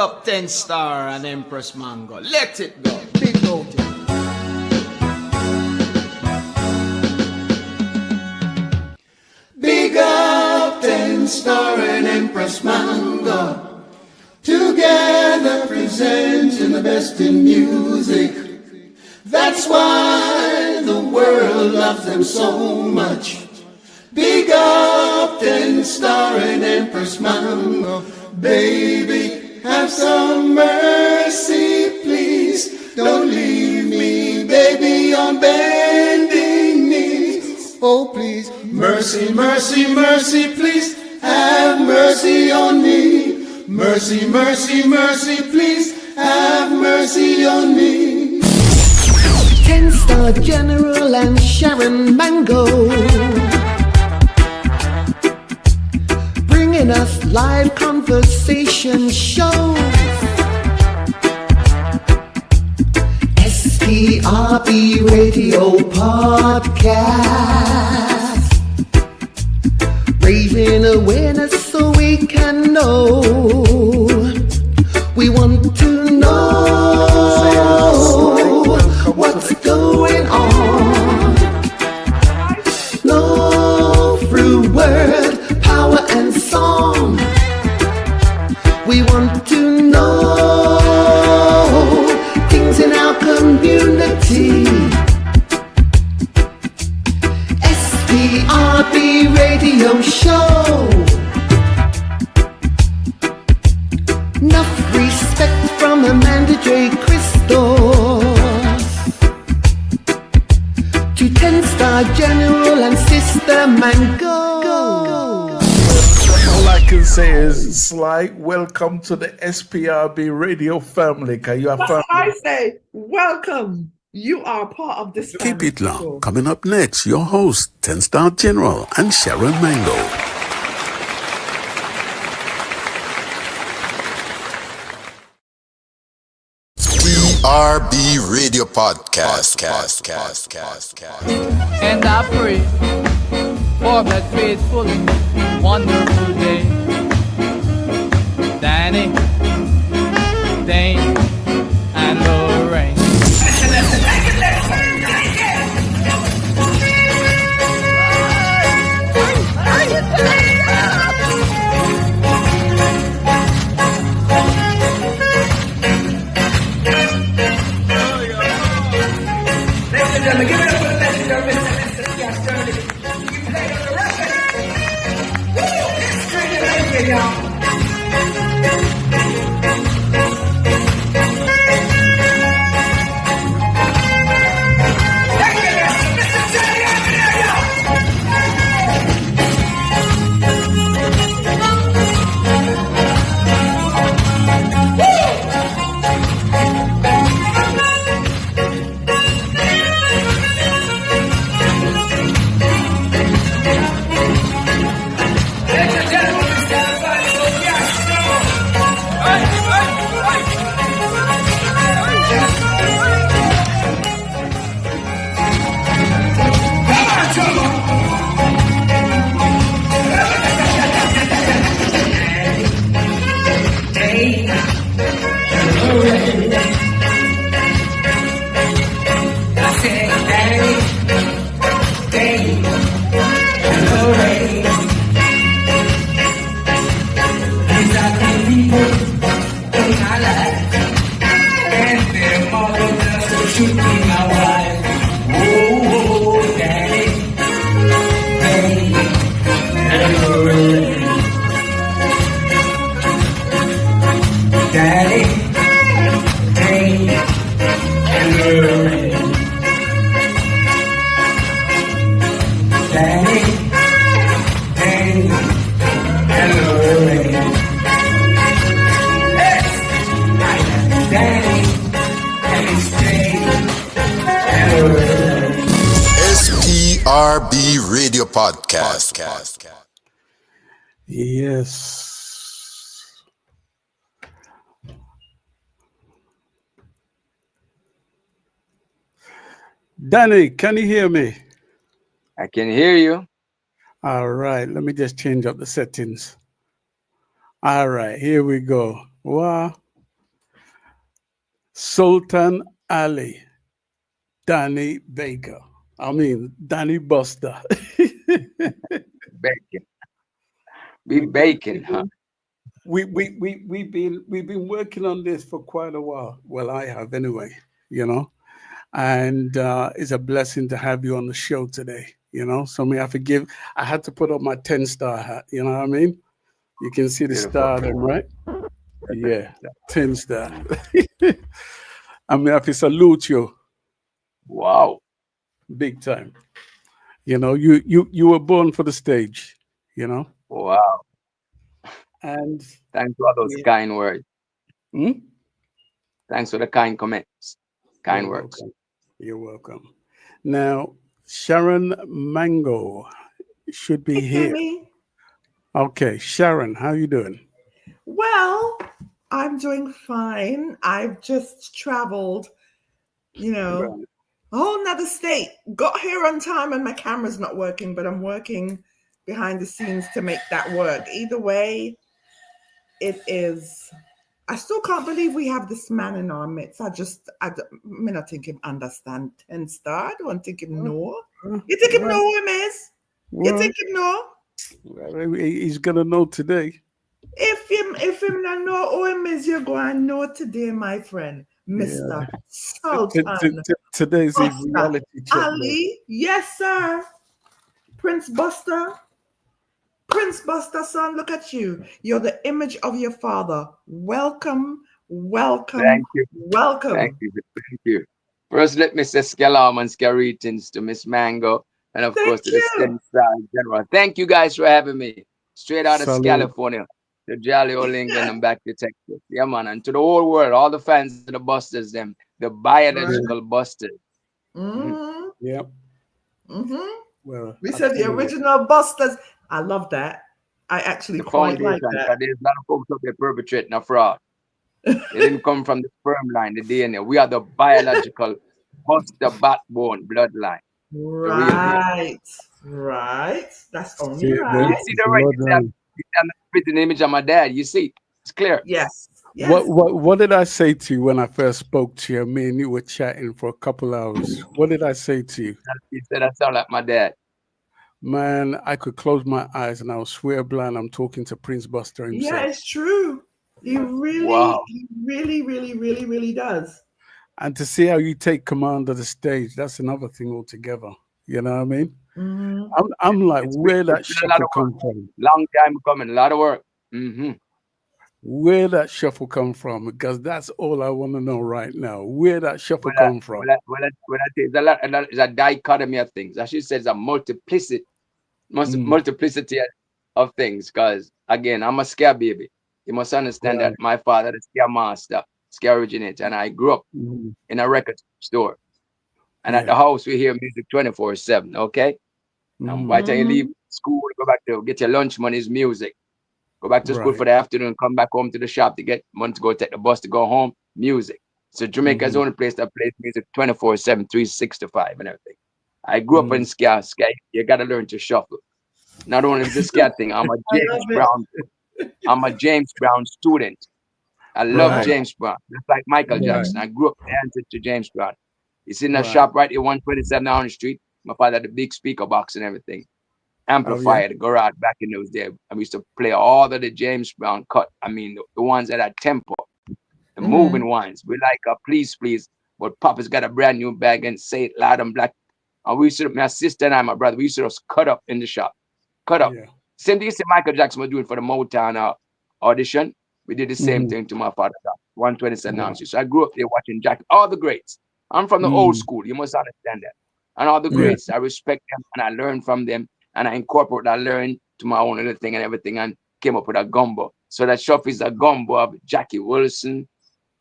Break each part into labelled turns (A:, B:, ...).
A: up 10 Star and Empress Mango. Let it go. Big out. Big up 10 Star and Empress Mango. Together presenting the best in music. That's why the world loves them so much. Big up 10 Star and Empress Mango. Baby, have some mercy, please. Don't leave me, baby, on bending knees. Oh, please. Mercy, mercy, mercy, please. Have mercy on me. Mercy, mercy, mercy, please. Have mercy on me.
B: 10 Star General and Sharon Mango, bringing us live conversation shows. SPRB Radio Podcast, raising awareness so we can know. We want to know what's going on. Know through word, power and song. We want to know things in our community. SPRB Radio Show. Enough respect from Amanda J. Christos to 10 Star General and Sister Mango.
C: All I can say is, Sly, welcome to the SPRB radio family. Can you have
D: That's
C: family?
D: what I say. Welcome. You are part of this
E: Keep
D: family.
E: it locked. Coming up next, your host, 10 Star General and Sharon Mango.
F: SPRB Radio Podcast.
G: And I pray for that faithful, wonderful day. Danny, Dane, and Lorraine.
H: Give it up for the legendary Mr. Yes, Dirty. You played on the record. Woo! It's straight to the y'all.
F: SPRB Radio Podcast.
C: Yes. Danny, can you hear me?
I: I can hear you.
C: All right, let me just change up the settings. All right, here we go. Wow,
E: Sultan Ali, Danny Baker. I mean, Danny Buster.
I: Bacon. Be bacon, huh?
E: We've been working on this for quite a while. Well, I have anyway, you know, and it's a blessing to have you on the show today. You know, so me, I had to put on my 10-star hat. You know what I mean? You can see the
I: Beautiful.
E: star, then, right? Yeah, 10-star. I mean, I have to salute you
I: Wow.
E: big time. You know, you were born for the stage. You know,
I: Wow.
E: and
I: Thanks for all those
E: yeah.
I: kind words.
E: Hmm?
I: Thanks for the kind comments. Kind
E: You're
I: words.
E: welcome. You're welcome. Now, Sharon Mango should be here.
D: Timmy.
E: Okay, Sharon, how you doing?
D: Well, I'm doing fine. I've just traveled, a whole nother state. Got here on time and my camera's not working, but I'm working behind the scenes to make that work. Either way, it is. I still can't believe we have this man in our midst. I not think him understand 10-star. I don't think him know. You think him know who him is? You think him know?
E: Well, he's gonna know today.
D: If him not know who him is, you're going to know today, my friend, Mr. Sultan.
E: Today's his
D: Buster
E: reality check.
D: Ali. Yes, sir. Prince Buster. Prince Buster, son, look at you. You're the image of your father. Welcome, welcome,
I: Thank you.
D: welcome.
I: Thank you. Thank you. First, let me say skelam and greetings to Miss Mango and, of course, to the Star General. Thank you guys for having me. Straight out of California, to jolly old England and back to Texas. Yeah, man. And to the whole world, all the fans of the Busters, them, the biological Busters.
D: Mm-hmm.
E: Yep.
D: Mm-hmm.
E: Well,
D: We said the original Busters. I love that. I actually
I: The
D: quite
I: foundation,
D: like that.
I: there's a lot of folks out there perpetrating a fraud. They didn't come from the sperm line, the DNA. We are the biological Buster backbone bloodline.
D: Right. That's only
E: See,
D: right.
I: You see the right? I'm the image of my dad. You see, it's clear.
D: Yes.
E: What did I say to you when I first spoke to you? Me and you were chatting for a couple hours. What did I say to you?
I: You said I sound like my dad.
E: Man, I could close my eyes and I'll swear blind I'm talking to Prince Buster himself.
D: Yeah, it's true. He really does.
E: And to see how you take command of the stage, that's another thing altogether. You know what I mean?
D: Mm-hmm.
E: I'm like, where that shuffle come from?
I: Long time coming, a lot of work. Mm-hmm.
E: Where that shuffle come from? Because that's all I want to know right now. Where that shuffle come from?
I: Well, it's a dichotomy of things. As she says, a multiplicity of things. Because again, I'm a scare baby. You must understand that my father, the scare master, scare originator, and I grew up in a record store. And at the house, we hear music 24/7. Okay. And by the time you leave school, go back to get your lunch money is music. Go back to school for the afternoon, come back home to the shop to get money to go take the bus to go home, music. So Jamaica's the only place that plays music 24/7, 365 and everything. I grew up in ska. You gotta learn to shuffle. Not only is the ska thing, I'm a James Brown student. I love James Brown. Just like Michael Jackson. I grew up dancing to James Brown. He's in a shop right here, 127 Orange Street. My father had a big speaker box and everything. Amplifier, the garage back in those days. And we used to play all of the James Brown cut. I mean, the ones that had tempo, the moving ones. We like Please, Please. But Papa's got a brand new bag and Say It Loud and Black. And we used to, my sister and I, my brother, we used to just cut up in the shop. Cut up. Yeah. Same thing you see Michael Jackson was doing for the Motown audition. We did the same thing to my father. 127 ounces. So I grew up there watching Jack, all the greats. I'm from the old school. You must understand that. And all the greats, I respect them and I learn from them. And I incorporate that learn to my own little thing and everything and came up with a gumbo. So that shuffle is a gumbo of Jackie Wilson.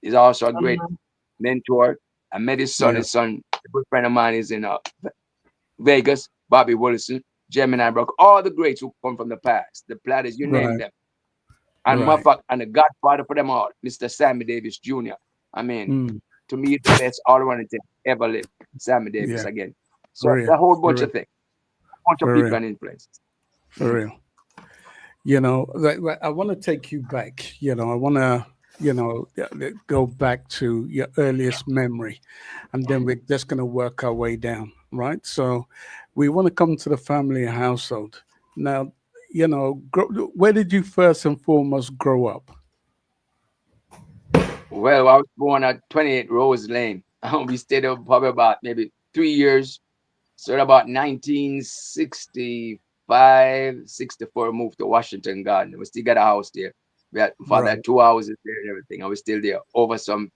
I: Is also a great mentor. I met his son. His son, a good friend of mine, is in Vegas. Bobby Wilson, Gemini Brock, all the greats who come from the past. The Platters, you name them. And and the godfather for them all, Mr. Sammy Davis Jr. I mean, to me, the best all-around ever lived. Sammy Davis again. So a whole bunch of things. Bunch of people and influences.
E: For real. You know, I want to take you back. You know, I want to go back to your earliest memory, and then we're just going to work our way down, right? So we want to come to the family and household. Now, where did you first and foremost grow up?
I: Well, I was born at 28 Rose Lane. We stayed there probably about maybe 3 years. So at about 1965, 64, moved to Washington Garden. We still got a house there. We had father
E: Right.
I: had 2 houses there and everything. I was still there over some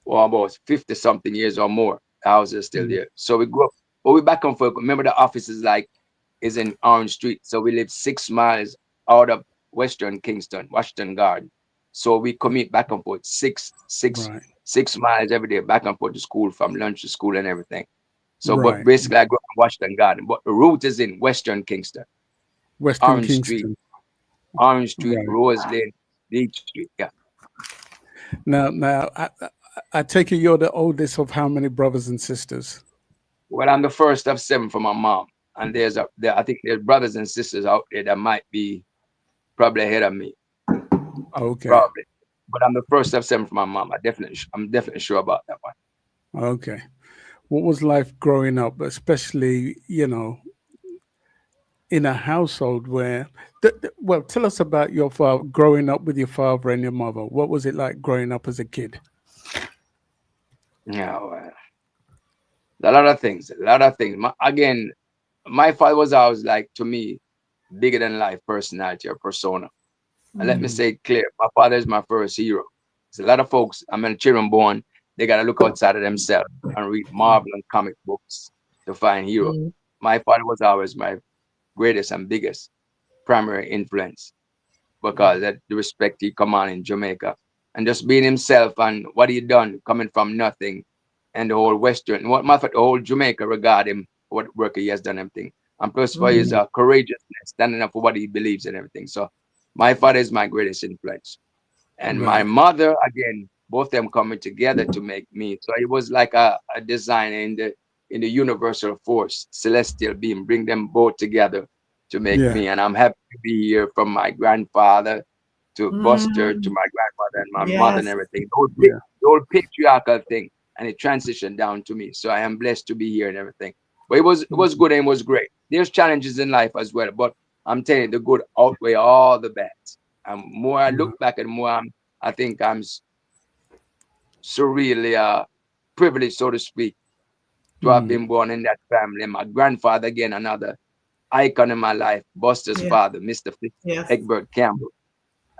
I: almost 50 something years or more. The house is still
E: Mm.
I: there. So we grew up, but we back and forth. Remember the office is in Orange Street. So we live 6 miles out of Western Kingston, Washington Garden. So we commute back and forth
E: Right.
I: 6 miles every day, back and forth to school, from lunch to school and everything. So, but
E: Right.
I: basically, I grew up in Washington Garden, but the root is in Western Kingston,
E: Western
I: Orange Street,
E: Kingston.
I: Orange Street,
E: Right.
I: Rose Lane, Beach Street. Yeah.
E: Now, I take it you're the oldest of how many brothers and sisters?
I: Well, I'm the first of 7 for my mom, and I think there's brothers and sisters out there that might be probably ahead of me,
E: Okay.
I: probably. But I'm the first of 7 for my mom. I'm definitely sure about that one.
E: Okay. What was life growing up, especially, in a household where, well, tell us about your father, growing up with your father and your mother. What was it like growing up as a kid?
I: Yeah, well, a lot of things, a lot of things. Again, my father was always like, to me, bigger than life personality or persona. And let me say it clear, my father is my first hero. There's a lot of folks, I mean, children born, they got to look outside of themselves and read Marvel and comic books to find hero. My father was always my greatest and biggest primary influence because that the respect he come on in Jamaica and just being himself and what he done coming from nothing and the whole Western, what matter the whole Jamaica regard him for what work he has done everything. And plus for his courageousness, standing up for what he believes and everything. So my father is my greatest influence. And my
E: Right.
I: mother, again, both them coming together to make me. So it was like a design in the universal force, celestial being, bring them both together to make
E: Yeah.
I: me. And I'm happy to be here, from my grandfather to Buster to
D: Mm,
I: my grandmother and my mother and
D: yes.
I: everything.
E: Yeah.
I: The whole patriarchal thing, and it transitioned down to me. So I am blessed to be here and everything. But it was good and it was great. There's challenges in life as well, but I'm telling you, the good outweigh all the bad. And more I
E: Yeah.
I: look back and more I think I'm surreally privileged, so to speak, to have
E: Mm.
I: been born in that family. My grandfather, again, another icon in my life, Buster's
D: Yeah.
I: father, Mr.
D: Yes.
I: Egbert Campbell.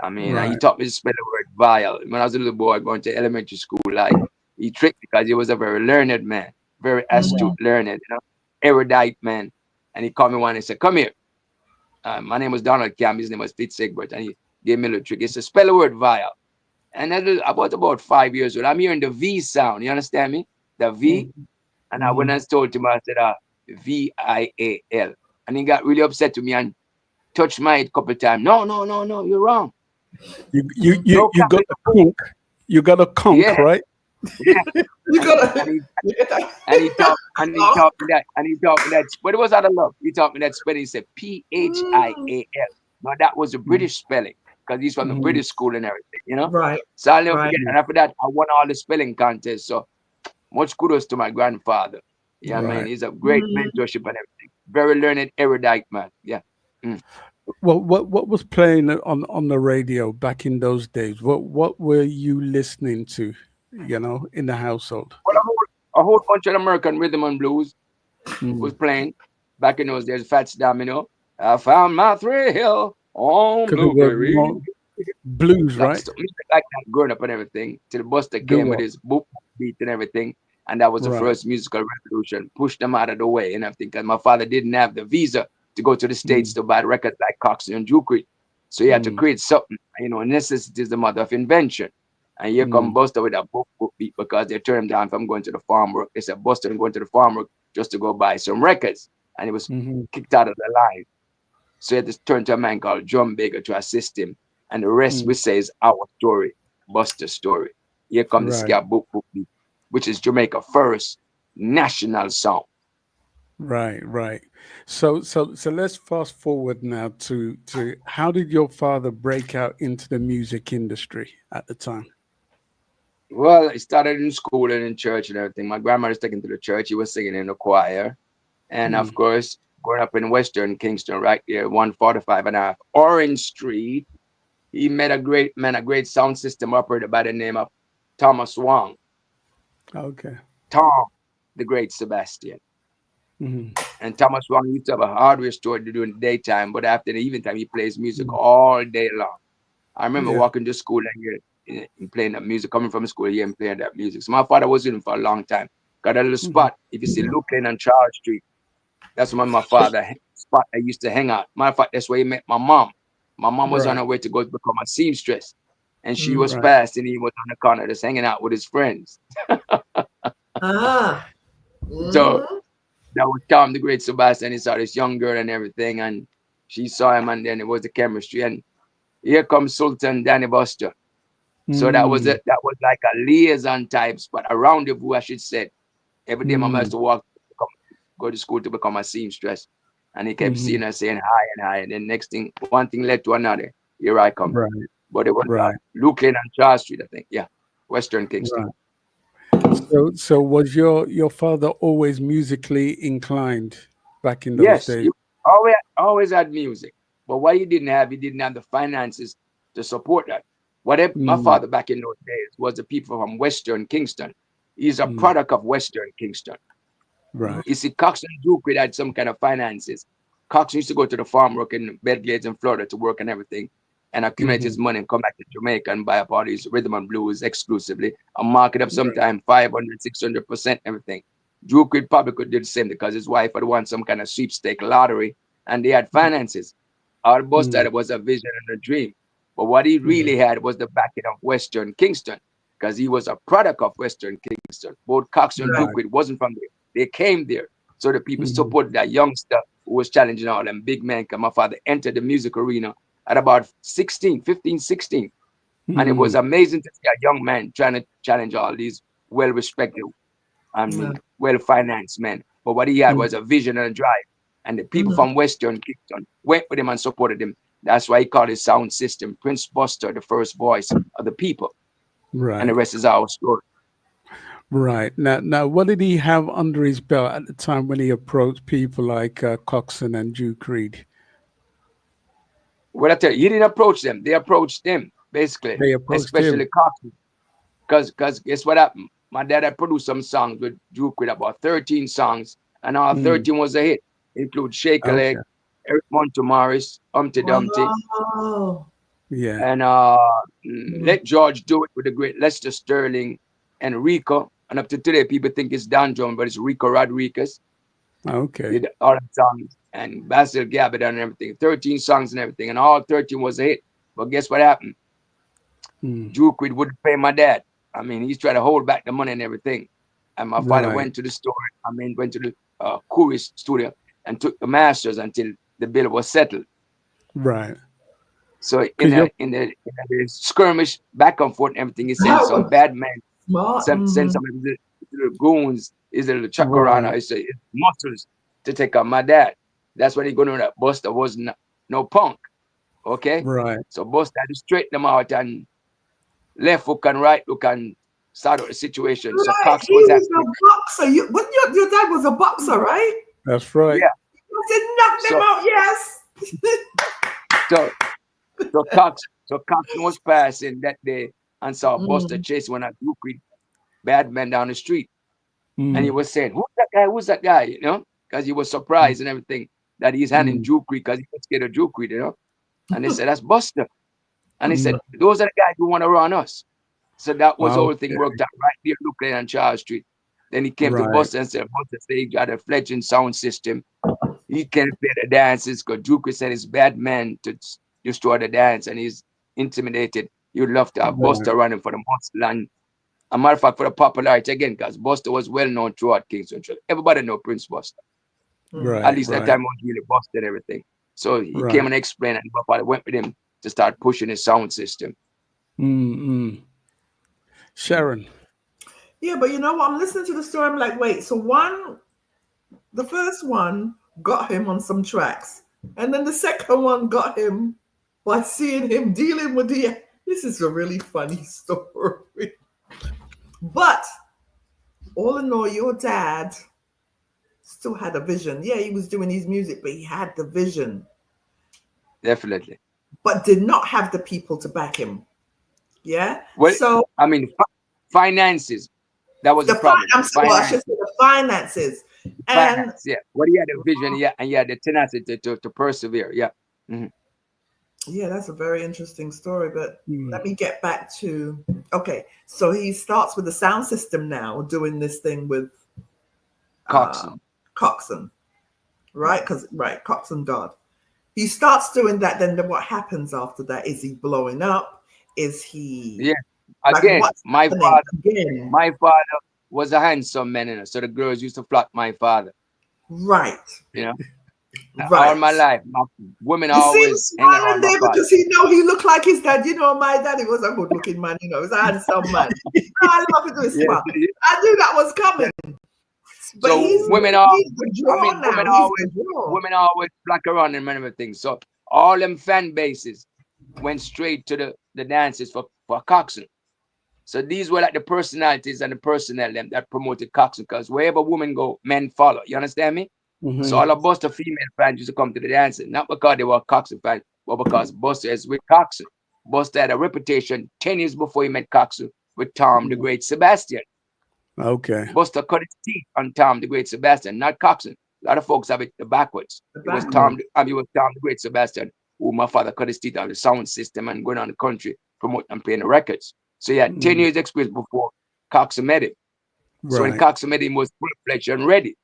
I: I mean, he
E: Right.
I: taught me to spell the word vile. When I was a little boy going to elementary school, like, he tricked me because he was a very learned man, very astute, learned, erudite man. And he called me one and said, "Come here." My name was Donald Campbell. His name was Fitz Egbert. And he gave me a little trick. He said, "Spell the word vile." And I was about 5 years old. I'm hearing the V sound. You understand me? The V. And I went
E: Mm.
I: and told him, I said, VIAL. And he got really upset with me and touched my head a couple of times. No, no, no, no, you're wrong. No
E: You got the
I: capital.
E: conk. You got a conk,
I: Yeah,
E: right?
I: yeah.
D: You
I: And
D: gotta.
I: he taught me that. And he taught me that. But it was out of love. He taught me that spelling. He said
D: Mm,
I: PHIAL. Now that was the
E: Mm.
I: British spelling because he's from the
E: Mhm.
I: British school and everything.
D: right.
I: So I'll never
D: Right.
I: forget. And after that, I won all the spelling contests. So much kudos to my grandfather. Yeah, I mean,
E: Right.
I: he's a great
D: Mm.
I: mentorship and everything. Very learned, erudite man. Yeah. Mm.
E: Well, what was playing on the radio back in those days? What were you listening to? In the household.
I: Well, a whole bunch of American rhythm and blues was
E: Mm.
I: playing back in those days. Fats Domino. I found my thrill on
E: Because it was
I: Blueberry.
E: more blues,
I: Like
E: right?
I: stuff music like that growing up and everything. Till Buster
E: Do
I: came with
E: what?
I: his boop beat and everything. And that was the
E: Right.
I: first musical revolution. Pushed them out of the way and everything. Because my father didn't have the visa to go to the States
E: Mm.
I: to buy records like Coxsone and Jukri. So he had to
E: Mm.
I: create something. Necessity is the mother of invention. And here come
E: Mm.
I: Buster with a boop beat because they turned him down from going to the farm work. They said Buster going to the farm work just to go buy some records. And he was
E: Hmm.
I: kicked out of the line. So he had to turn to a man called John Baker to assist him. And the rest we
E: Mm.
I: say is our story, Buster's story. Here come the
E: Right.
I: Scab Book Book Beat, which is Jamaica first national song.
E: Right. So let's fast forward now to how did your father break out into the music industry at the time?
I: Well, I started in school and in church and everything. My grandmother's taken to the church. He was singing in the choir. And of
E: Mm.
I: course, growing up in Western Kingston, right there, 145 and a half Orange Street, he met a great sound system operator by the name of Thomas Wong.
E: Okay.
I: Tom, the great Sebastian.
E: Hmm.
I: And Thomas Wong used to have a hardware store to do in the daytime, but after the evening time, he plays music
E: Mm.
I: all day long. I remember
E: Yeah.
I: walking to school and hearing playing that music, coming from school here and playing that music. So my father was with him for a long time. Got a little
E: Hmm.
I: spot. If you see Luke Lane on Charles Street, that's where my father spot I used to hang out. Matter of fact, that's where he met my mom. My mom was on
E: Right.
I: her way to go become a seamstress, and she was
E: Right.
I: passed, and he was on the corner just hanging out with his friends.
D: Ah.
I: So
D: Mm-hmm.
I: that was Tom, the great Sebastian. He saw this young girl and everything, and she saw him, and then it was the chemistry. And here comes Sultan Danny Buster. So that was
E: Mm.
I: it. That was like a liaison type spot, a rendezvous, I should say. Every day my mother used
E: Mm.
I: to go to school to become a seamstress. And he kept
E: Hmm.
I: seeing her saying hi and hi. And then next thing, one thing led to another. Here I come.
E: Right.
I: But it was
E: Right.
I: Luke Lane on Charles Street, I think. Yeah. Western Kingston.
E: Right. So was your father always musically inclined back in those
I: Yes,
E: days?
I: you always had music. But what he didn't have the finances to support that. My
E: Mm.
I: father back in those days was the people from Western Kingston. He's a
E: Mm.
I: product of Western Kingston.
E: Right.
I: You see, Cox and Duke had some kind of finances. Cox used to go to the farm work in Bedglades in Florida to work and everything and accumulate
E: Hmm.
I: his money and come back to Jamaica and buy up all these rhythm and blues exclusively and mark it up
E: Right.
I: sometime 500, 600% everything. Duke probably could do the same because his wife had won some kind of sweepstake lottery and they had finances. Our boss
E: Mm.
I: said it was a vision and a dream. But what he
E: Right.
I: really had was the backing of Western Kingston because he was a product of Western Kingston. Both Cox and
E: Right.
I: Duke wasn't from there. They came there. So the people
E: Mhm.
I: supported that youngster who was challenging all them big men. Because my father entered the music arena at about 16, 15, 16. And it was
E: Mm.
I: amazing to see a young man trying to challenge all these well-respected, well-financed men. But what he had
E: Mm.
I: was a vision and a drive. And the people
D: Mm-hmm.
I: from Western Kingston went with him and supported him. That's why he called his sound system Prince Buster, the first voice of the people. And the
E: Right.
I: rest is our story.
E: Right. Now, what did he have under his belt at the time when he approached people like Coxon and Duke Reed?
I: What I tell you, he didn't approach them. They approached him, basically,
E: They approached
I: especially
E: him.
I: Cox. Because guess what happened? My dad had produced some songs with Duke with about 13 songs, and all
E: Mm.
I: 13 was a hit. Include Shake a Leg,
E: Okay.
I: Eric Montemaris, Humpty Dumpty,
D: Wow.
E: Yeah.
I: and Let George Do It with the great Lester Sterling and Rico. And up to today, people think it's Don John, but it's Rico Rodriguez.
E: Okay.
I: Did all the songs and Basil Gabbard and everything. 13 songs and everything, and all 13 was a hit. But guess what happened?
E: Mm.
I: Duke wouldn't pay my dad. I mean, he's trying to hold back the money and everything. And my father
E: Right.
I: went to the store, went to the Curry studio and took the masters until the bill was settled.
E: Right.
I: So
E: Because you're
I: in the skirmish back and forth and everything, he sent
D: That
I: some
D: was
I: bad men,
D: smart.
I: sent
D: Mm-hmm.
I: some of the little goons, his little chakarana,
E: right.
I: his muscles to take out my dad. That's when he going to that Buster was no punk. Okay?
E: Right.
I: So Buster had to straighten them out and left hook and right hook and start out the situation. So
D: Right.
I: Cox
D: He
I: was
D: was
I: happy.
D: a boxer. Wasn't your dad was a boxer, right?
E: That's right.
I: Yeah.
D: I said, knock them
I: So
D: out, yes.
I: so Cox was passing that day and saw Buster
D: Mm.
I: chasing one of the bad men down the street. And he
E: Mm.
I: was saying, "Who's that guy? Who's that guy?" You know, because he was surprised and everything that he's handing
E: Mm.
I: Duke because he was scared of Duke, you know. And they said, "That's Buster." And he said,
E: Mm.
I: "Those are the guys who want to run us." So that was the whole thing
E: Okay.
I: worked out right there, looking on Charles Street. Then he came to
E: Right.
I: Buster and said, Buster said he got a fledgling sound system. He can't play the dances because Duke said he's bad man to destroy the dance and he's intimidated. You'd love to have
E: Right.
I: Buster running for the muscle and a matter of fact for the popularity again, because Buster was well known throughout Kingston. Everybody know Prince Buster. At
E: Right.
I: least that
E: Right.
I: time was really Buster and everything. So he came
E: Right.
I: and explained, and my father went with him to start pushing his sound system.
E: Mm. Sharon.
D: Yeah, but you know what? I'm listening to the story. I'm like, wait, so one The first one got him on some tracks, and then the second one got him by seeing him dealing with the. This is a really funny story. But all in all, your dad still had a vision. Yeah, he was doing his music, but he had the vision,
I: Definitely.
D: but did not have the people to back him. Yeah.
I: Well,
D: So
I: I mean, finances. That was the problem.
D: I should say the finances. And
I: Finance, yeah. What he had a vision, yeah, and he had the tenacity to persevere. Yeah. Mhm.
D: yeah, that's a very interesting story. But let me get back to okay. So he starts with the sound system now, doing this thing with Coxsone, right? Because Coxsone God. He starts doing that. Then what happens after that? Is he blowing up? Is he?
I: Yeah. Again,
D: what's
I: my
D: happening?
I: father. My father was a handsome man, you know, so the girls used to flock my father.
D: Right.
I: You know,
D: Right.
I: all my life, my women
D: You see him
I: always hanging around
D: smiling
I: my
D: there
I: father.
D: because he looked like his dad. You know, my daddy was a good looking man. You know, he was a handsome man. I love to do his smile. I knew that was coming. But
I: So
D: he's
I: women
D: women
I: always flock around him and everything. So all them fan bases went straight to the dances for Coxsone. So these were like the personalities and the personnel them that promoted Coxsone, because wherever women go, men follow. You understand me?
E: Mm-hmm.
I: So all of Buster female fans used to come to the dancing, not because they were Coxsone fans, but because Buster is with Coxsone. Buster had a reputation 10 years before he met Coxsone with Tom the Great Sebastian.
E: Okay.
I: Buster cut his teeth on Tom the Great Sebastian, not Coxsone. A lot of folks have it backwards. It was Tom the Great Sebastian who my father cut his teeth on the sound system and going on the country promoting and playing the records. So he had 10 years experience before Coxsone met him. So when Coxsone met him, he was full-fledged and ready.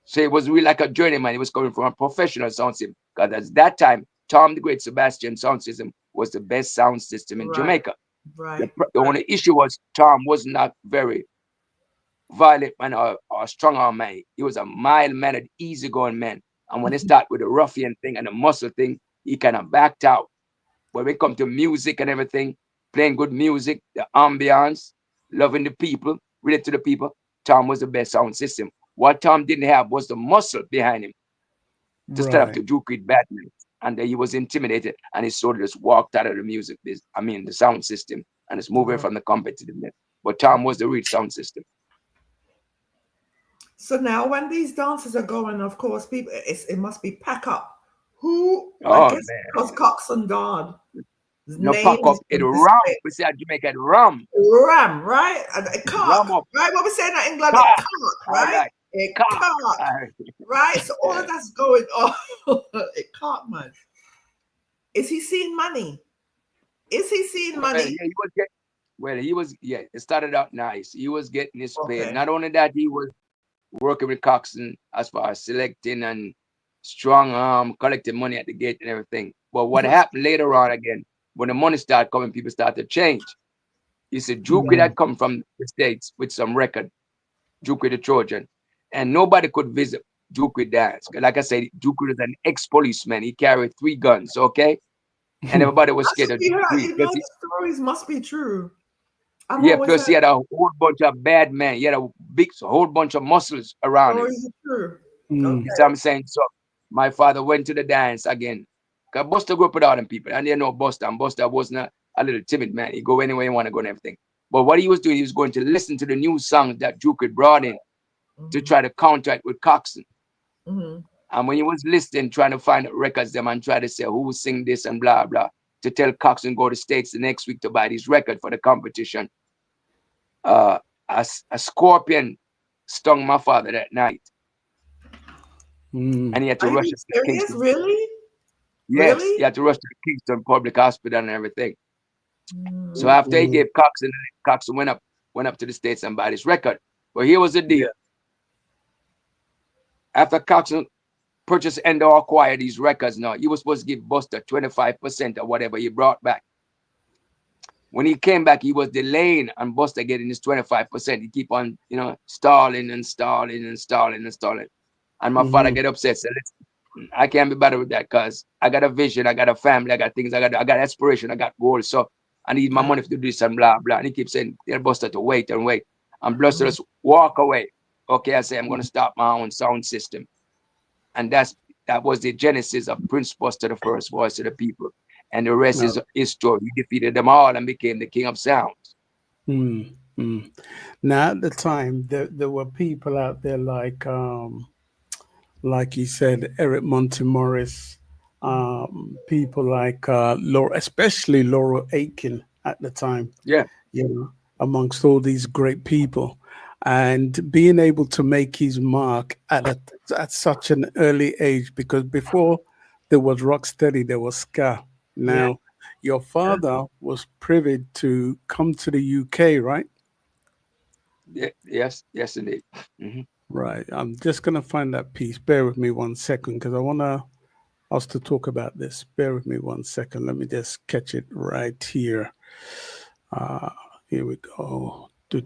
I: So it was really like a journeyman. He was coming from a professional sound system. Because at that time, Tom the Great Sebastian sound system was the best sound system in Jamaica.
D: Right.
I: The only issue was Tom was not very violent man or strong arm man. He was a mild-mannered, easygoing man. And when they start with the ruffian thing and the muscle thing, he kind of backed out. When we come to music and everything, playing good music, the ambiance, loving the people, relate to the people, Tom was the best sound system. What Tom didn't have was the muscle behind him to stand up to Duke with Batman. And then he was intimidated and he sort of just walked out of the music, the sound system, and it's moving from the competitiveness. But Tom was the real sound system.
D: So now when these dances are going, of course, people it must be pack up. Who
I: Oh,
D: man. Because Coxsone God.
I: No pack up it rum. We say at Jamaica rum.
D: Rum, right? And a cock, right? What we say in England, a cock, right? A cock, right? So all of that's going on. A cock, man. Is he seeing money? Is he seeing money?
I: He was it started out nice. He was getting his pay. Not only that, he was working with Coxsone as far as selecting and strong arm, collecting money at the gate and everything. But what happened later on again, when the money started coming, people started to change. You see, Duke had come from the States with some record, Duke the Trojan, and nobody could visit Duke dance. Like I said, Duke was an ex-policeman. He carried 3 guns, okay? And everybody was scared of Duke.
D: The stories must be true.
I: Plus he had a whole bunch of bad men. He had a whole bunch of muscles around him.
D: Is it true?
I: Okay. You see what I'm saying? So my father went to the dance again. Because Buster grew up with all them people. And they know Buster. And Buster wasn't a little timid man. He go anywhere he want to go and everything. But what he was doing, he was going to listen to the new songs that Duke had brought in to try to counter it with Coxsone. And when he was listening, trying to find records them and try to say who sing this and blah, blah, to tell Coxsone go to States the next week to buy this record for the competition. A scorpion stung my father that night. And he had to rush to Kingston.
D: Really?
I: Yes, he had to rush to the Kingston Public Hospital and everything. So after he gave Coxsone went up to the States and bought his record. But here was the deal. After Coxsone purchased and acquired these records now, he was supposed to give Buster 25% of whatever he brought back. When he came back, he was delaying on Buster getting his 25%. He keep on, stalling. And my father get upset, said, listen, I can't be bothered with that because I got a vision, I got a family, I got things, I got aspiration, I got goals. So I need my money to do this and blah, blah. And he keeps saying, tell Buster to wait and wait. And Buster just walk away. okay, I say I'm going to start my own sound system. And that was the genesis of Prince Buster, the first voice of the people. And the rest is history. He defeated them all and became the king of sounds.
E: Mm, mm. Now, at the time, there were people out there like you said, Eric Montemorris, people like Laura, especially Laura Aiken at the time.
I: Yeah.
E: You know, amongst all these great people, and being able to make his mark at such an early age, because before there was rocksteady, there was ska. Now, your father was privy to come to the UK, right?
I: Yeah, yes, indeed. Mm-hmm.
E: Right. I'm just gonna find that piece. Bear with me 1 second, because I wanna us to talk about this. Bear with me 1 second. Let me just catch it right here. Uh, Here we go. Do.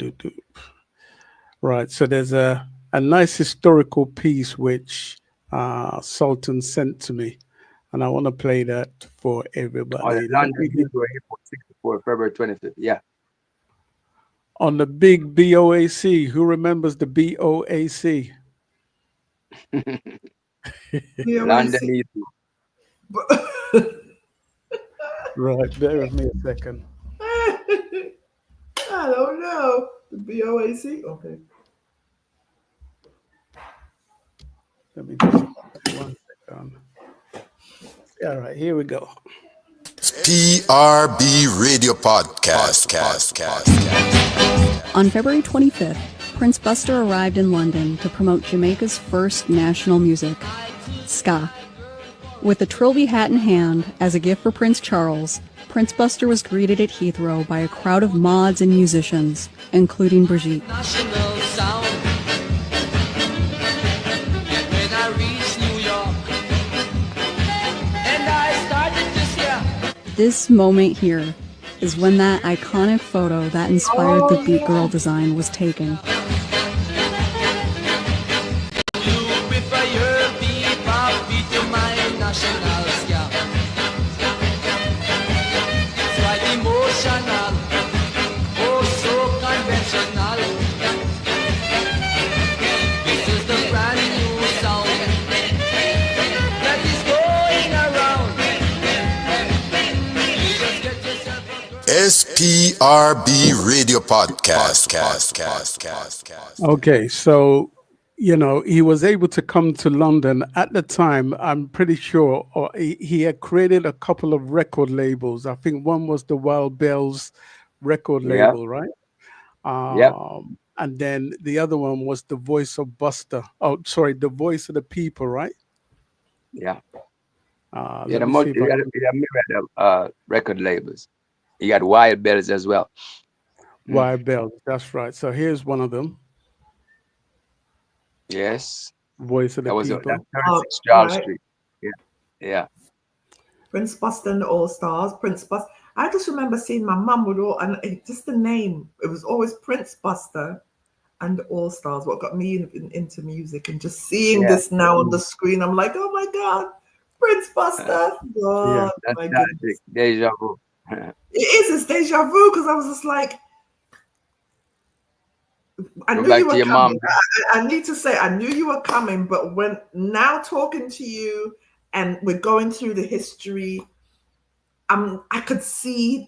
E: Right. So there's a nice historical piece which Sultan sent to me, and I want to play that for
I: Oh, the
E: everybody.
I: London Heathrow Airport, 64, February 25th. Yeah.
E: On the big BOAC. Who remembers the BOAC?
I: London Heathrow.
E: Right. Bear with me a second.
D: I don't know. The BOAC? Okay.
E: Let me just 1 second. All right. Here we go.
F: PRB Radio Podcast.
J: On February 25th, Prince Buster arrived in London to promote Jamaica's first national music, ska. With a trilby hat in hand as a gift for Prince Charles, Prince Buster was greeted at Heathrow by a crowd of mods and musicians, including Brigitte.
G: National sound. When I reached New York, and I started to hear.
J: This moment here is when that iconic photo that inspired the Beat Girl design was taken.
F: SPRB Radio Podcast.
E: Okay, so he was able to come to London at the time. I'm pretty sure, or he had created a couple of record labels. I think one was the Wild Bells record label, right?
I: Yep.
E: And then the other one was the Voice of Buster. Oh, sorry, the Voice of the People, right?
I: Yeah.
E: Let me see if I can-
I: myriad record labels. You got Wild Bells as well.
E: Wild Bells, that's right. So here's one of them.
I: Yes.
E: Voice of the People.
I: That's 36 Charles Street. Yeah.
D: Prince Buster and the All Stars. Prince Buster. I just remember seeing my mum with all, and just the name. It was always Prince Buster and the All Stars. What got me into music, and just seeing this now on the screen, I'm like, oh my God, Prince Buster. God,
I: That's
D: my
I: magic.
D: goodness.
I: Deja vu.
D: It's deja vu, because I was just like, I
I: Go
D: knew
I: back
D: you
I: to
D: were
I: your
D: coming.
I: mom.
D: I need to say, I knew you were coming, but when now talking to you and we're going through the history, I could see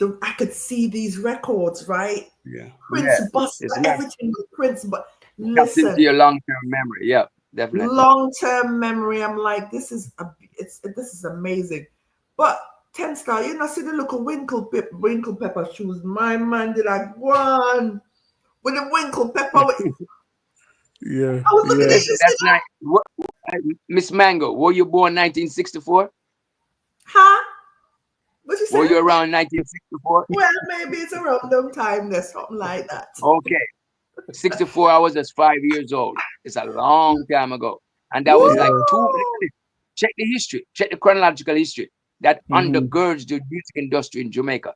D: these records, right?
E: Yeah.
D: Prince Buster,
I: it's nice.
D: everything with Prince, but
I: Tapped into
D: listen,
I: your long-term memory. Yeah, definitely.
D: long-term memory. I'm like, this is amazing. But 10 Star, see the little winkle pepper shoes. My man did like one with the winkle pepper.
E: Yeah.
D: I was looking at this.
I: That's nice. Miss Mango, were you born 1964?
D: Huh? What you say?
I: Were you around 1964?
D: Well, maybe it's around them time. There's something like that.
I: Okay. 64, I was just 5 years old. It's a long time ago. And that was like check the history, check the chronological history that undergirds the music industry in Jamaica.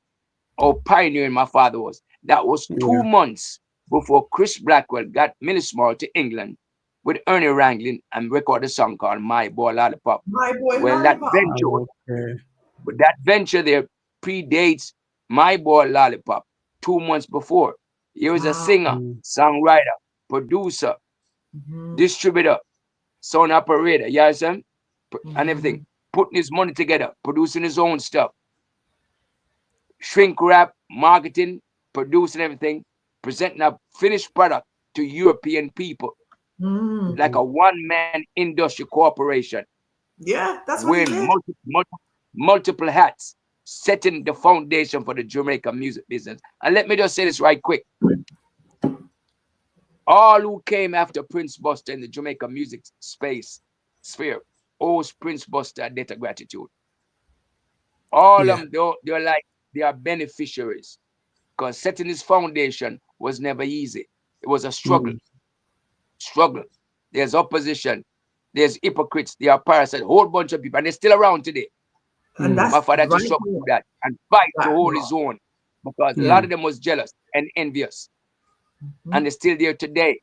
I: How pioneering my father was. That was 2 months before Chris Blackwell got Millie Small to England with Ernie Ranglin and recorded a song called My Boy Lollipop.
D: My Boy
I: Lollipop. That venture there predates My Boy Lollipop 2 months before. He was a singer, songwriter, producer, distributor, sound operator, you understand? And everything. Putting his money together, producing his own stuff. Shrink wrap, marketing, producing everything, presenting a finished product to European people. Like a one-man industry corporation.
D: Yeah, that's what he
I: Wearing
D: did.
I: multiple hats, setting the foundation for the Jamaica music business. And let me just say this right quick. All who came after Prince Buster in the Jamaica music sphere owes Prince Buster a debt of gratitude. All of them, they are beneficiaries. Because setting his foundation was never easy. It was a struggle. There's opposition. There's hypocrites. There are parasites. A whole bunch of people. And they're still around today.
D: And that's
I: My father had to
D: right
I: struggle
D: here.
I: through that and fight to
D: That
I: hold
D: part.
I: his own. Because a lot of them was jealous and envious. And they're still there today.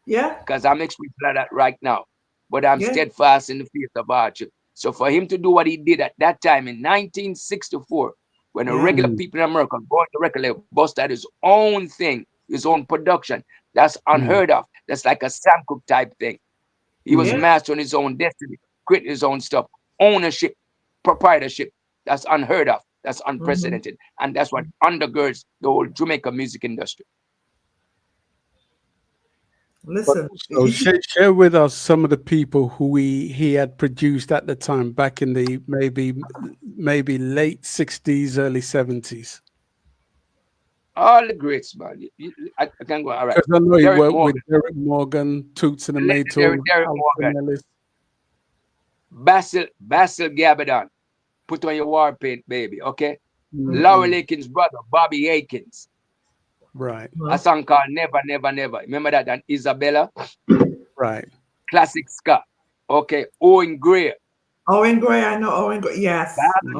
D: Yeah.
I: Because I'm extremely glad at right now. But I'm
D: Yeah.
I: steadfast in the faith of hardship. So for him to do what he did at that time in 1964, when the regular people in America going to record label, Buster had his own thing, his own production, that's unheard of. That's like a Sam Cooke type thing. He was master on his own destiny, creating his own stuff, ownership, proprietorship. That's unheard of. That's unprecedented. And that's what undergirds the whole Jamaica music industry.
D: Listen.
E: So share with us some of the people who he had produced at the time, back in the maybe late 60s, early 70s.
I: All the greats, man. I can go. All right.
E: Because I know he
I: Derek
E: worked
I: Morgan,
E: with Derek Morgan, Toots and the
I: legendary
E: Maytals,
I: Derek
E: Alton
I: Morgan,
E: Ellis.
I: Basil Gabadon. Put on your war paint, baby. Okay. Laurel Aikens' brother, Bobby Aikens.
E: Right.
I: A song called Never, Never, Never. Remember that? And Isabella.
E: Right.
I: Classic ska. Okay. Owen Gray.
D: Owen Gray, I know Owen Gray. Yes.
I: In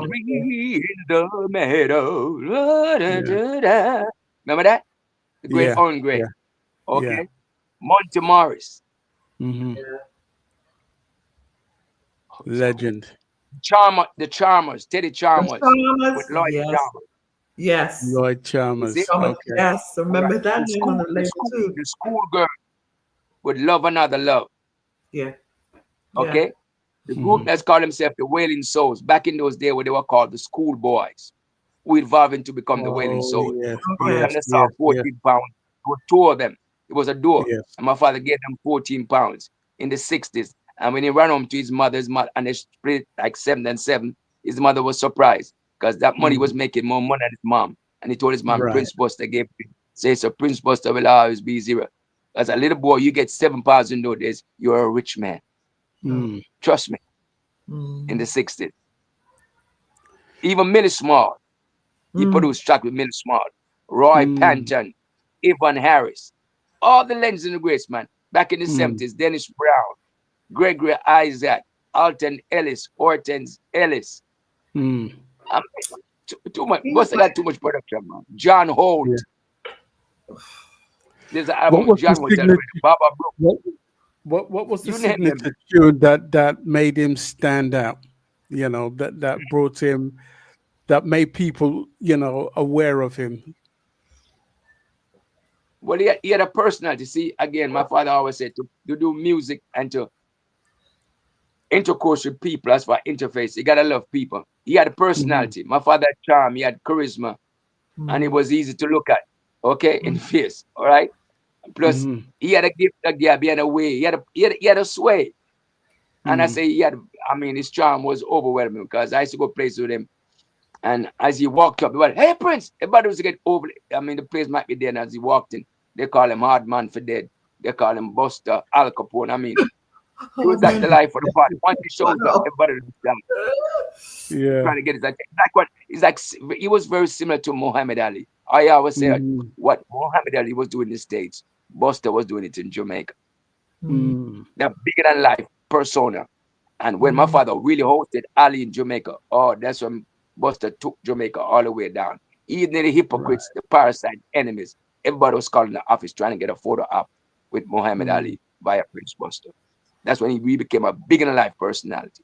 I: the meadow. Remember that? The great Owen Gray. Okay. Monty Morris.
E: Legend.
I: The Charmers, Teddy Chalmers. With Lloyd Chalmers.
D: Yes.
E: Lloyd Chalmers. Okay.
D: Yes, remember that name on the label too.
I: The schoolgirl would Love Another Love.
D: Yeah.
I: Okay. The group that's called themselves the Wailing Souls. Back in those days, where they were called the Schoolboys, who evolved to become the Wailing Souls. First time they saw 14 pounds. It was two of them. It was a duo. And my father gave them 14 pounds in the 60s. And when he ran home to his mother, and they split like 7 and 7, his mother was surprised because that money was making more money than his mom. And he told his mom, Prince Buster gave him. Say, so Prince Buster will always be zero. As a little boy, you get 7 pounds in those days, you're a rich man. Trust me. In the 60s. Even Millie Small. He produced track with Millie Small. Roy Panton, Evan Harris. All the legends in the greats, man. Back in the 70s, Dennis Brown, Gregory Isaac, Alton Ellis, Hortense Ellis. Too much. Buster got too much production, man. John Holt. There's an album with John Holt. Baba Brooks.
E: What was the signature tune that made him stand out? You know, that brought him, that made people, aware of him.
I: Well, he had a personality. See, again, my father always said to do music and to intercourse with people, as for interface, you gotta love people. He had a personality. My father had charm, he had charisma, and it was easy to look at. Okay, in the face. All right. Plus, he had a gift, a gab, he had a way, he had a sway. And I say his charm was overwhelming because I used to go places with him. And as he walked up, he went, "Hey, Prince!" Everybody was to get over. The place might be dead. And as he walked in, they call him Hard Man for Dead. They call him Buster, Al Capone. He was like the life of the party. Once he shows up, everybody was down.
E: Yeah.
I: Trying to get his attention. He was very similar to Muhammad Ali. I always say what Muhammad Ali was doing in the States, Buster was doing it in Jamaica. That bigger than life persona. And when my father really hosted Ali in Jamaica, that's when Buster took Jamaica all the way down. Even the hypocrites, the parasite enemies, everybody was calling the office trying to get a photo up with Muhammad Ali via Prince Buster. That's when he really became a bigger than life personality.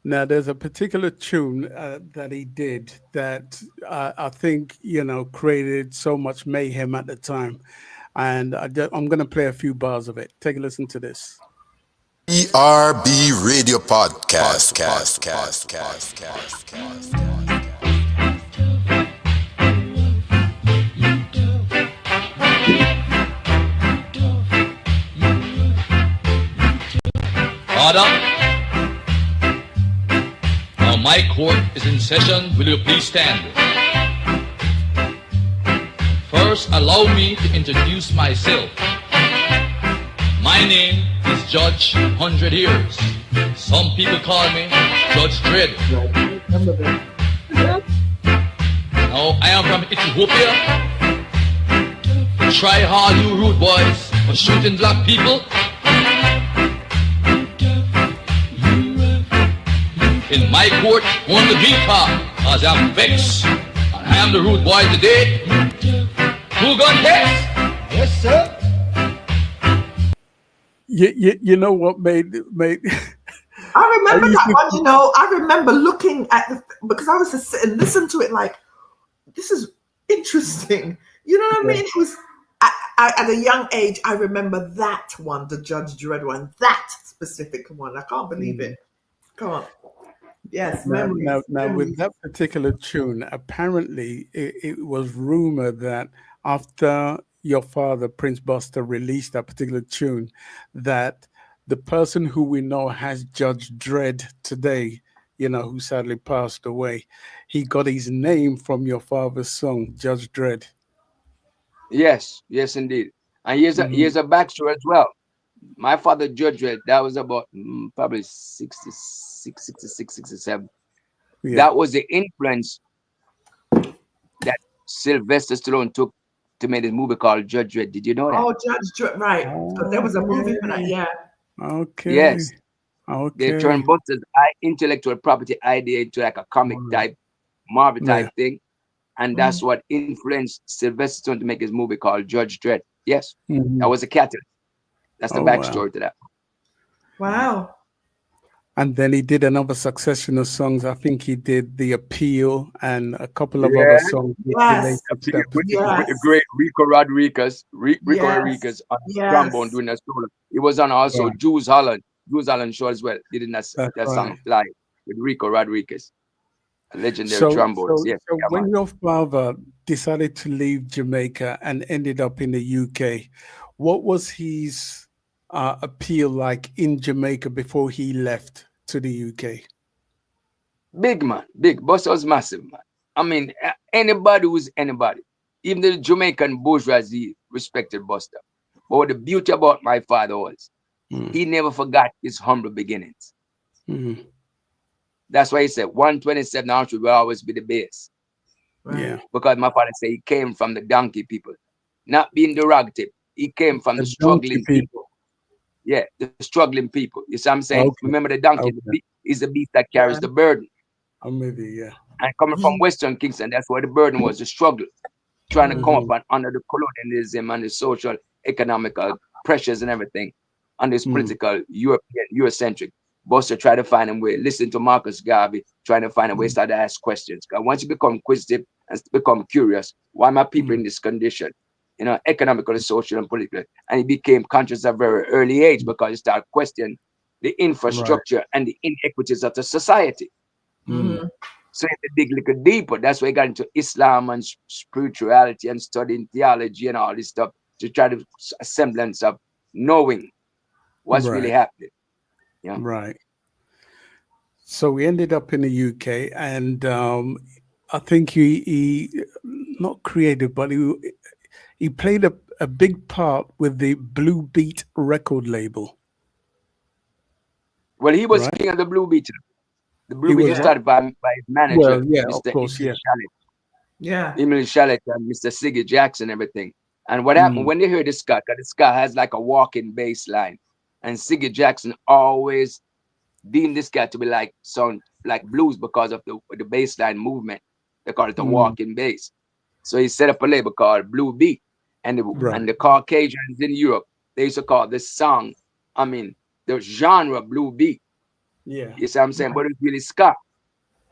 E: Now, there's a particular tune that he did that I think, created so much mayhem at the time. And I'm going to play a few bars of it. Take a listen to this.
F: ERB Radio Podcast.
G: Order. Now my court is in session. Will you please stand? First, allow me to introduce myself. My name is Judge 100 Years. Some people call me Judge Dread. Now, I am from Ethiopia. Try hard, you rude boys, for shooting black people. In my court, won the beat car, cause I'm vexed. And I am the rude boy today. Who got this? Yes, sir.
E: You know what made
D: I remember that one, you know, I remember looking at because I was just sitting and listen to it like, this is interesting. You know what I mean? It was at a young age, I remember that one, the Judge Dredd one, that specific one. I can't believe it. Come on. Yes, memories.
E: Now, with that particular tune, apparently it was rumored that after your father, Prince Buster, released that particular tune, that the person who we know has Judge Dredd today, you know, who sadly passed away, he got his name from your father's song, Judge Dredd.
I: Yes, yes, indeed. And here's a backstory as well. My father, Judge Dredd, that was about probably 66, 67.
E: Yeah.
I: That was the influence that Sylvester Stallone took to make this movie called Judge Dredd. Did you know that?
D: Oh, Judge Dredd, right. So there was a movie for that, yeah.
E: Okay.
I: Yes.
E: Okay.
I: They turned Buster's intellectual property idea into like a comic type, Marvel type thing. And that's what influenced Sylvester Stallone to make his movie called Judge Dredd. Yes. That was a catalyst. That's the backstory to that.
D: Wow.
E: And then he did another succession of songs. I think he did The Appeal and a couple of other songs. With
I: the great Rico Rodriguez. Rodriguez on trombone doing that solo. He was on also Jules Holland show as well. Did that song live with Rico Rodriguez. A legendary trombone.
E: So when your father decided to leave Jamaica and ended up in the UK, what was his appeal like in Jamaica before he left to the UK?
I: Big man, big. Buster was massive, man. I mean, anybody who's anybody, even the Jamaican bourgeoisie respected Buster. But what the beauty about my father was, he never forgot his humble beginnings. That's why he said 127 ounces will always be the base.
E: Yeah.
I: Because my father said he came from the donkey people, not being derogative. He came from the struggling people. Yeah, the struggling people. You see what I'm saying?
E: Okay.
I: Remember, the donkey is the beast that carries the burden.
E: I'm with you, yeah.
I: And coming from Western Kingston, that's where the burden was, the struggle. Trying to come up under the colonialism and the social, economical pressures and everything. And this political, European, Eurocentric. Buster tried to find a way, listen to Marcus Garvey, trying to find a way, start to ask questions. Because once you become inquisitive and become curious, why am I people in this condition? You know, economically, social, and politically. And he became conscious at a very early age because he started questioning the infrastructure and the inequities of the society. So he dig a little deeper. That's why he got into Islam and spirituality and studying theology and all this stuff to try to a semblance of knowing what's really happening. Yeah.
E: Right. So we ended up in the UK, and I think he not created, but he played a big part with the Blue Beat record label.
I: Well, he was king of the Blue Beat. The Blue Beat started by his manager, Mr.
E: Of course,
I: Emily Shalit and Mr. Siggy Jackson, everything. And what happened when they heard the ska, because the ska has like a walking bass line. And Siggy Jackson always deemed this guy to be like sound like blues because of the bass line movement. They call it the walking bass. So he set up a label called Blue Beat. And the Caucasians in Europe, they used to call this song, I mean, the genre Blue Beat.
E: Yeah.
I: You see what I'm saying? But it's really ska.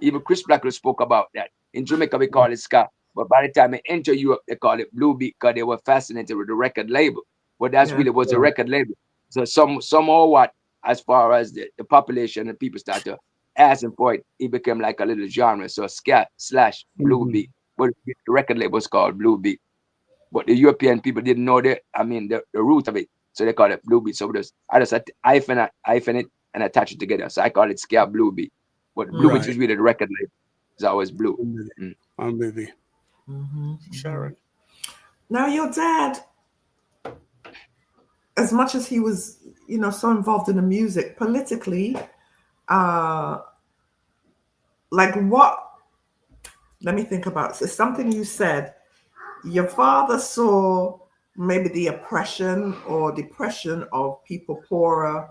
I: Even Chris Blackwell spoke about that. In Jamaica, we call it ska. But by the time I enter Europe, they call it Blue Beat because they were fascinated with the record label. But that's really was a record label. So somehow what, as far as the population and people start to asking for it, it became like a little genre. So ska / Blue Beat. But the record label was called Blue Beat. But the European people didn't know the root of it. So they call it Blue Beat. So I just hyphen it and attach it together. So I call it ska Blue Beat. But Blue Beat is really the record label. It's always blue.
E: I'm with you.
D: Sharon. Now your dad, as much as he was, so involved in the music, politically, like what? Let me think about it. It's something you said. Your father saw maybe the oppression or depression of people poorer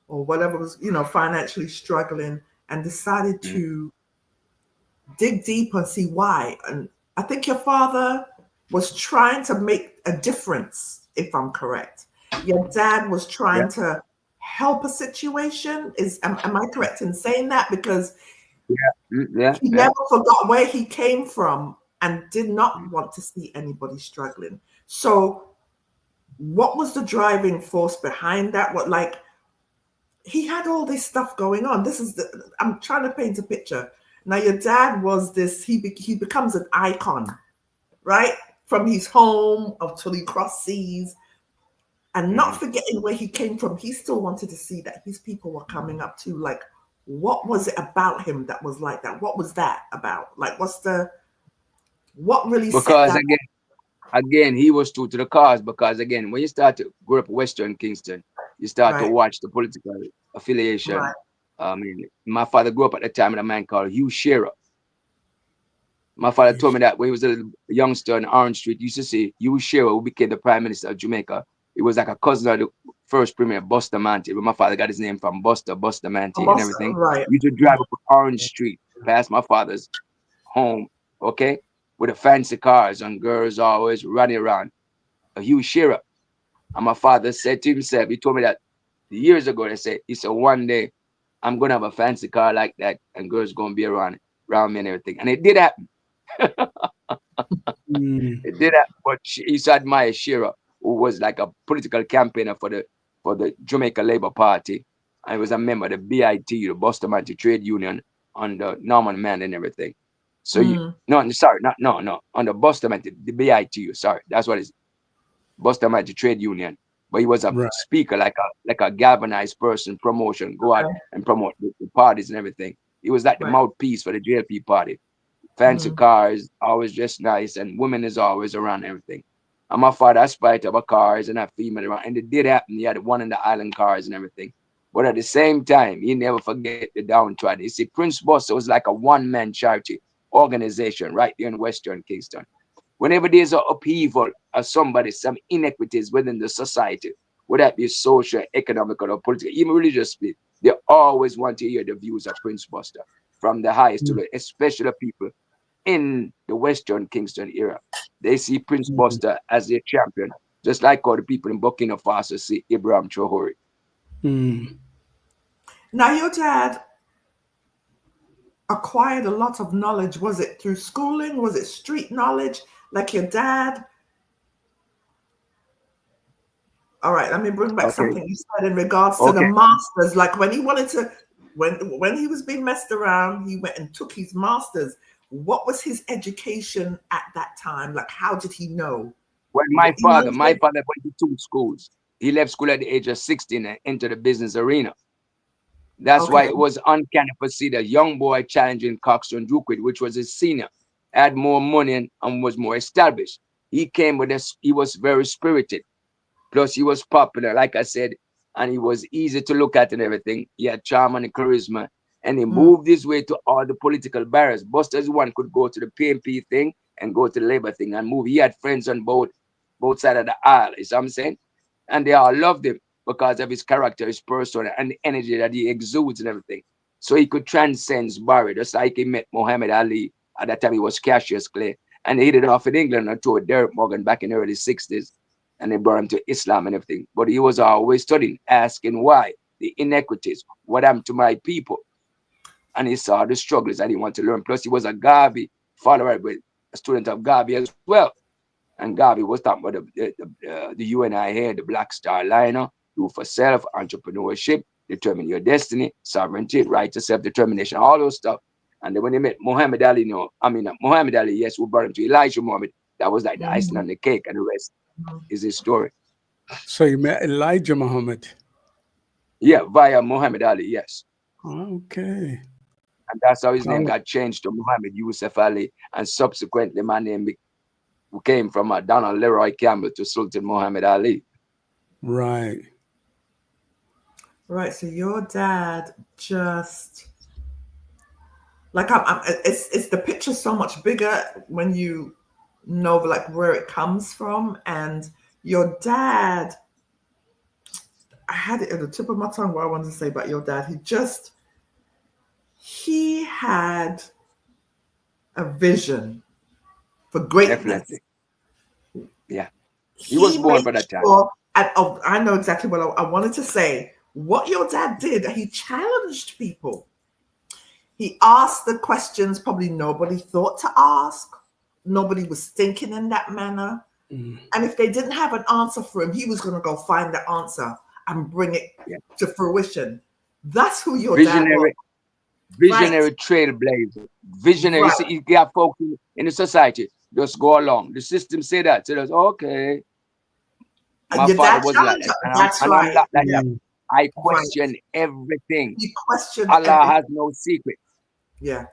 D: or whatever was, financially struggling, and decided to dig deep and see why. And I think your father was trying to make a difference, if I'm correct. Your dad was trying to help a situation. Am I correct in saying that? Because he never forgot where he came from and did not want to see anybody struggling. So what was the driving force behind that? He had all this stuff going on. I'm trying to paint a picture. Now your dad was this, he becomes an icon, right? From his home until he crossed seas, and not forgetting where he came from. He still wanted to see that his people were coming up too. Like, what was it about him that was like that? What was that about? Like, what really set that?
I: Because again, he was true to the cause. Because again, when you start to grow up Western Kingston, you start to watch the political affiliation. My father grew up at the time with a man called Hugh Shearer. My father told me that when he was a youngster on Orange Street, he used to say Hugh Shearer, who became the Prime Minister of Jamaica. He was like a cousin of the first Premier, Bustamante. But my father got his name from Bustamante and everything. He used to drive up Orange Street past my father's home, okay, with the fancy cars and girls always running around. Hugh Shearer. And my father said to himself, he told me that years ago, he said, one day I'm going to have a fancy car like that and girls going to be around me and everything. And it did happen. It did happen. But he used to admire Shearer, who was like a political campaigner for the Jamaica Labour Party. And he was a member of the BIT, the Bustamante Trade Union, under Norman Mann and everything. So on the Bustamante, the BITU, sorry, that's what it is. Bustamante Trade Union. But he was a speaker, like a galvanized person, promotion, go out and promote the parties and everything. He was like the mouthpiece for the JLP party. Fancy cars, always dressed nice, and women is always around everything. And my father aspired to have cars and have female around. And it did happen. He had one in the island cars and everything. But at the same time, he never forget the downtrodden. You see, Prince Buster was like a one-man charity organization right here in Western Kingston. Whenever there's an upheaval or some inequities within the society, whether that be social, economical, or political, even religious split, they always want to hear the views of Prince Buster, from the highest to the, especially people in the Western Kingston era. They see Prince Buster as their champion, just like all the people in Burkina Faso see Ibrahim Traore.
D: Now, your dad acquired a lot of knowledge. Was it through schooling? Was it street knowledge? Like your dad? All right, let me bring back something you said in regards to the masters. Like when he wanted to, when he was being messed around, he went and took his masters. What was his education at that time? Like, how did he know?
I: Well, my father went to 2 schools. He left school at the age of 16 and entered the business arena. That's why it was uncanny to see the young boy challenging Coxton Druquid, which was his senior, had more money and was more established. He came with us. He was very spirited. Plus, he was popular, like I said, and he was easy to look at and everything. He had charm and charisma, and he moved his way to all the political barriers. Buster's one could go to the PNP thing and go to the Labour thing and move. He had friends on both sides of the aisle, you see what I'm saying? And they all loved him because of his character, his persona, and the energy that he exudes and everything. So he could transcend barrier, just like he met Muhammad Ali. At that time, he was Cassius Clay. And he hit it off in England and toured Derek Morgan back in the early 60s. And they brought him to Islam and everything. But he was always studying, asking why, the inequities, what happened to my people. And he saw the struggles and he wanted to learn. Plus, he was a Garvey follower with a student of Garvey as well. And Garvey was talking about the UNI here, the Black Star Liner, do for self, entrepreneurship, determine your destiny, sovereignty, right to self-determination, all those stuff. And then when they met Muhammad Ali, Muhammad Ali, yes, we brought him to Elijah Muhammad. That was like the icing on the cake, and the rest is his story.
E: So you met Elijah Muhammad?
I: Yeah, via Muhammad Ali, yes.
E: Okay.
I: And that's how his name got changed to Muhammad Yusuf Ali. And subsequently, my name came from Donald Leroy Campbell to Sultan Muhammad Ali.
E: Right.
D: Right. So your dad just like it's the picture so much bigger when you know like where it comes from. And your dad, I had it at the tip of my tongue what I wanted to say about your dad. He had a vision for greatness.
I: Definitely. Yeah. He was born for that time.
D: I know exactly what I wanted to say. What your dad did, he challenged people. He asked the questions probably nobody thought to ask. Nobody was thinking in that manner. And if they didn't have an answer for him, he was going to go find the answer and bring it to fruition. That's who your dad was.
I: Visionary trailblazer. Visionary.
D: Right.
I: You got folks in the society just go along. The system say that. So that's okay. My father was like that.
D: That's
I: I'm
D: right.
I: not like that. I question everything.
D: You question
I: Allah
D: everything.
I: has no secret.
D: Yeah.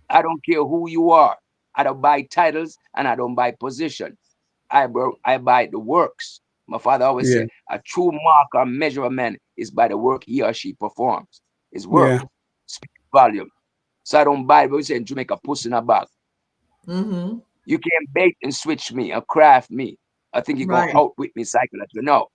I: I don't care who you are. I don't buy titles and I don't buy position. I buy the works. My father always said a true mark or measure of a man is by the work he or she performs. His work speaks volume. So I don't buy it, but we say in Jamaica, puss in a bag.
D: Mm-hmm.
I: You can't bait and switch me or craft me. I think you're going to outwit me psychologically. No.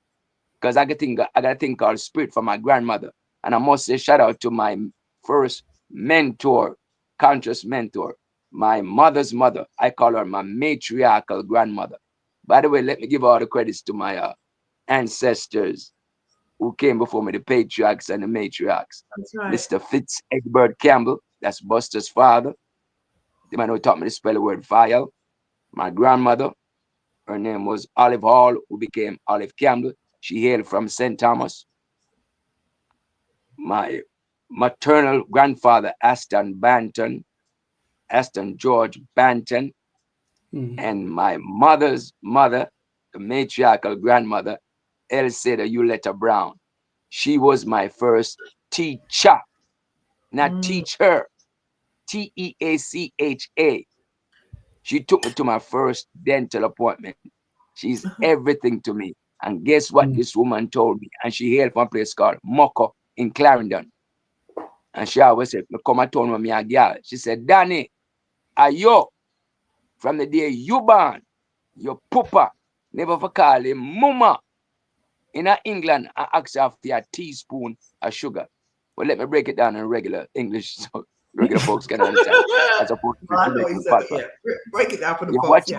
I: Because I got a thing called spirit from my grandmother. And I must say shout out to my first mentor, conscious mentor, my mother's mother. I call her my matriarchal grandmother. By the way, let me give all the credits to my ancestors who came before me, the patriarchs and the matriarchs.
D: That's right.
I: Mr. Fitz Egbert Campbell, that's Buster's father. The man who taught me to spell the word file. My grandmother, her name was Olive Hall, who became Olive Campbell. She hailed from St. Thomas. My maternal grandfather, Aston George Banton. And my mother's mother, the matriarchal grandmother, Elseda Uletta Brown. She was my first teacher, not teacher, Teacha. She took me to my first dental appointment. She's everything to me. And guess what this woman told me? And she hailed from a place called Moko in Clarendon. And she always said, come and tell me a girl. She said, Danny, ayo, from the day you born, your papa never for call him mama. In England, I ask after a teaspoon of sugar. Well, let me break it down in regular English so regular folks can understand. As opposed to
D: break it down for the folks.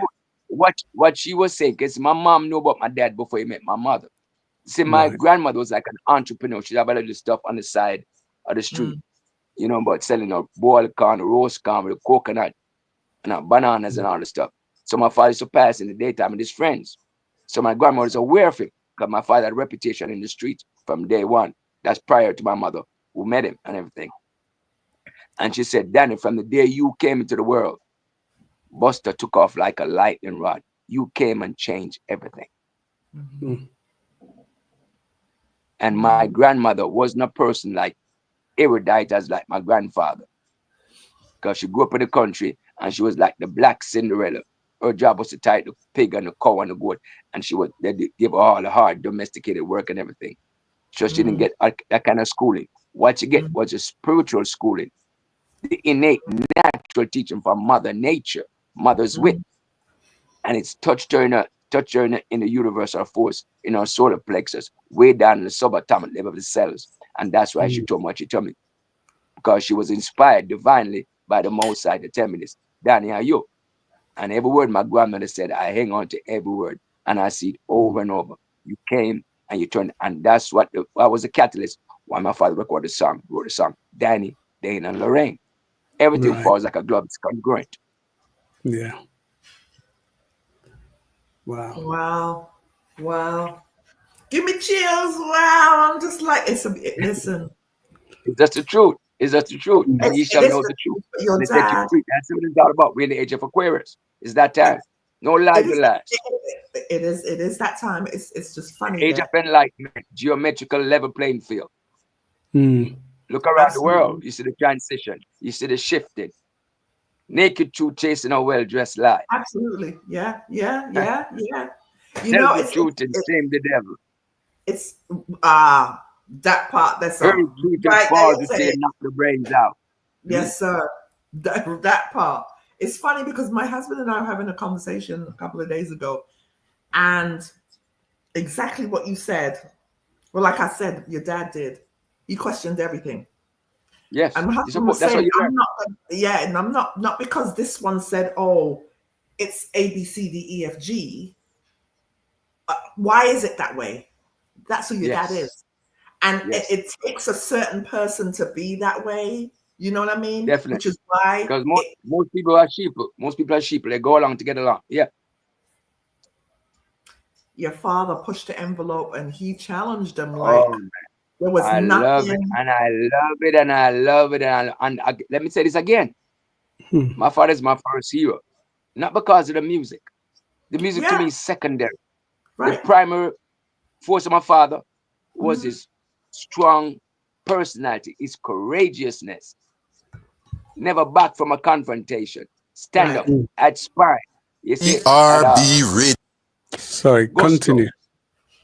I: What she was saying, because my mom knew about my dad before he met my mother. See, my grandmother was like an entrepreneur. She'd have a little stuff on the side of the street, you know, about selling a boiled corn, roast corn with a coconut and bananas and all the stuff. So my father used to pass in the daytime with his friends. So my grandmother was aware of him because my father had a reputation in the street from day one. That's prior to my mother who met him and everything. And she said, Danny, from the day you came into the world, Buster took off like a lightning rod. You came and changed everything. And my grandmother wasn't a person like erudite as like my grandfather. Because she grew up in the country and she was like the black Cinderella. Her job was to tie the pig and the cow and the goat. And they give her all the hard domesticated work and everything. So she didn't get that kind of schooling. What she get was a spiritual schooling. The innate natural teaching from Mother Nature, Mother's wit. And it's touched her in the universal force, in her solar plexus, way down in the subatomic level of the cells. And that's why she told me what she told me. Because she was inspired divinely by the Most High to tell me this. Danny, are you? And every word my grandmother said, I hang on to every word. And I see it over and over. You came and you turned. And that's what was the catalyst why my father wrote the song, Danny, Dane, and Lorraine. Everything falls like a glove. It's congruent.
E: Yeah. Wow.
D: Wow. Wow. Give me chills. Wow. I'm just like, listen.
I: It's just the truth. It's just the truth. And ye
D: It
I: shall
D: is
I: know
D: the
I: the truth.
D: truth, but your
I: And they set you
D: dad,
I: free. That's what it's all about. We're in the age of Aquarius. It's that time. No lies
D: it
I: will
D: is,
I: last.
D: it is that time. It's just funny
I: Age of
D: that
I: enlightenment, geometrical level playing field.
E: Mm.
I: Look around the world.
D: absolutely.
I: You see the transition. You see the shifting. Naked truth chasing a well-dressed lie.
D: Absolutely. Yeah. Yeah. Yeah. Yeah. You
I: Tell
D: know,
I: the truth and shame the devil.
D: it's that part, that's
I: Heard
D: on
I: truth and
D: right there.
I: false
D: You
I: to
D: said
I: say
D: it.
I: knock the brains out.
D: Yes, sir. That part. It's funny because my husband and I were having a conversation a couple of days ago, and exactly what you said. Well, like I said, your dad did. He questioned everything.
I: Yes.
D: And my
I: You
D: husband
I: suppose
D: was
I: that's what
D: saying,
I: you learn.
D: I'm not, yeah, and I'm not because this one said, oh, it's A, B, C, D, E, F, G. Why is it that way? That's who your dad
I: Yes.
D: is. And
I: Yes.
D: it takes a certain person to be that way. You know what I mean?
I: Definitely.
D: Which is why
I: Because most people are sheep. Most people are sheep. They go along to get along. Yeah.
D: your father pushed the envelope and he challenged them like
I: Oh, man.
D: there was
I: I love it.
D: nothing.
I: And I love it. And I love it. Let me say this again.
E: Hmm.
I: My father is my first hero. Not because of the music. The music to
D: Yeah,
I: me is secondary. The
D: right.
I: primary force of my father was
D: Mhm.
I: his strong personality, his courageousness. Never back from a confrontation. Stand
D: Right.
I: up, at spine. You see, at
F: ERB Radio.
E: Sorry,
I: gusto.
E: continue.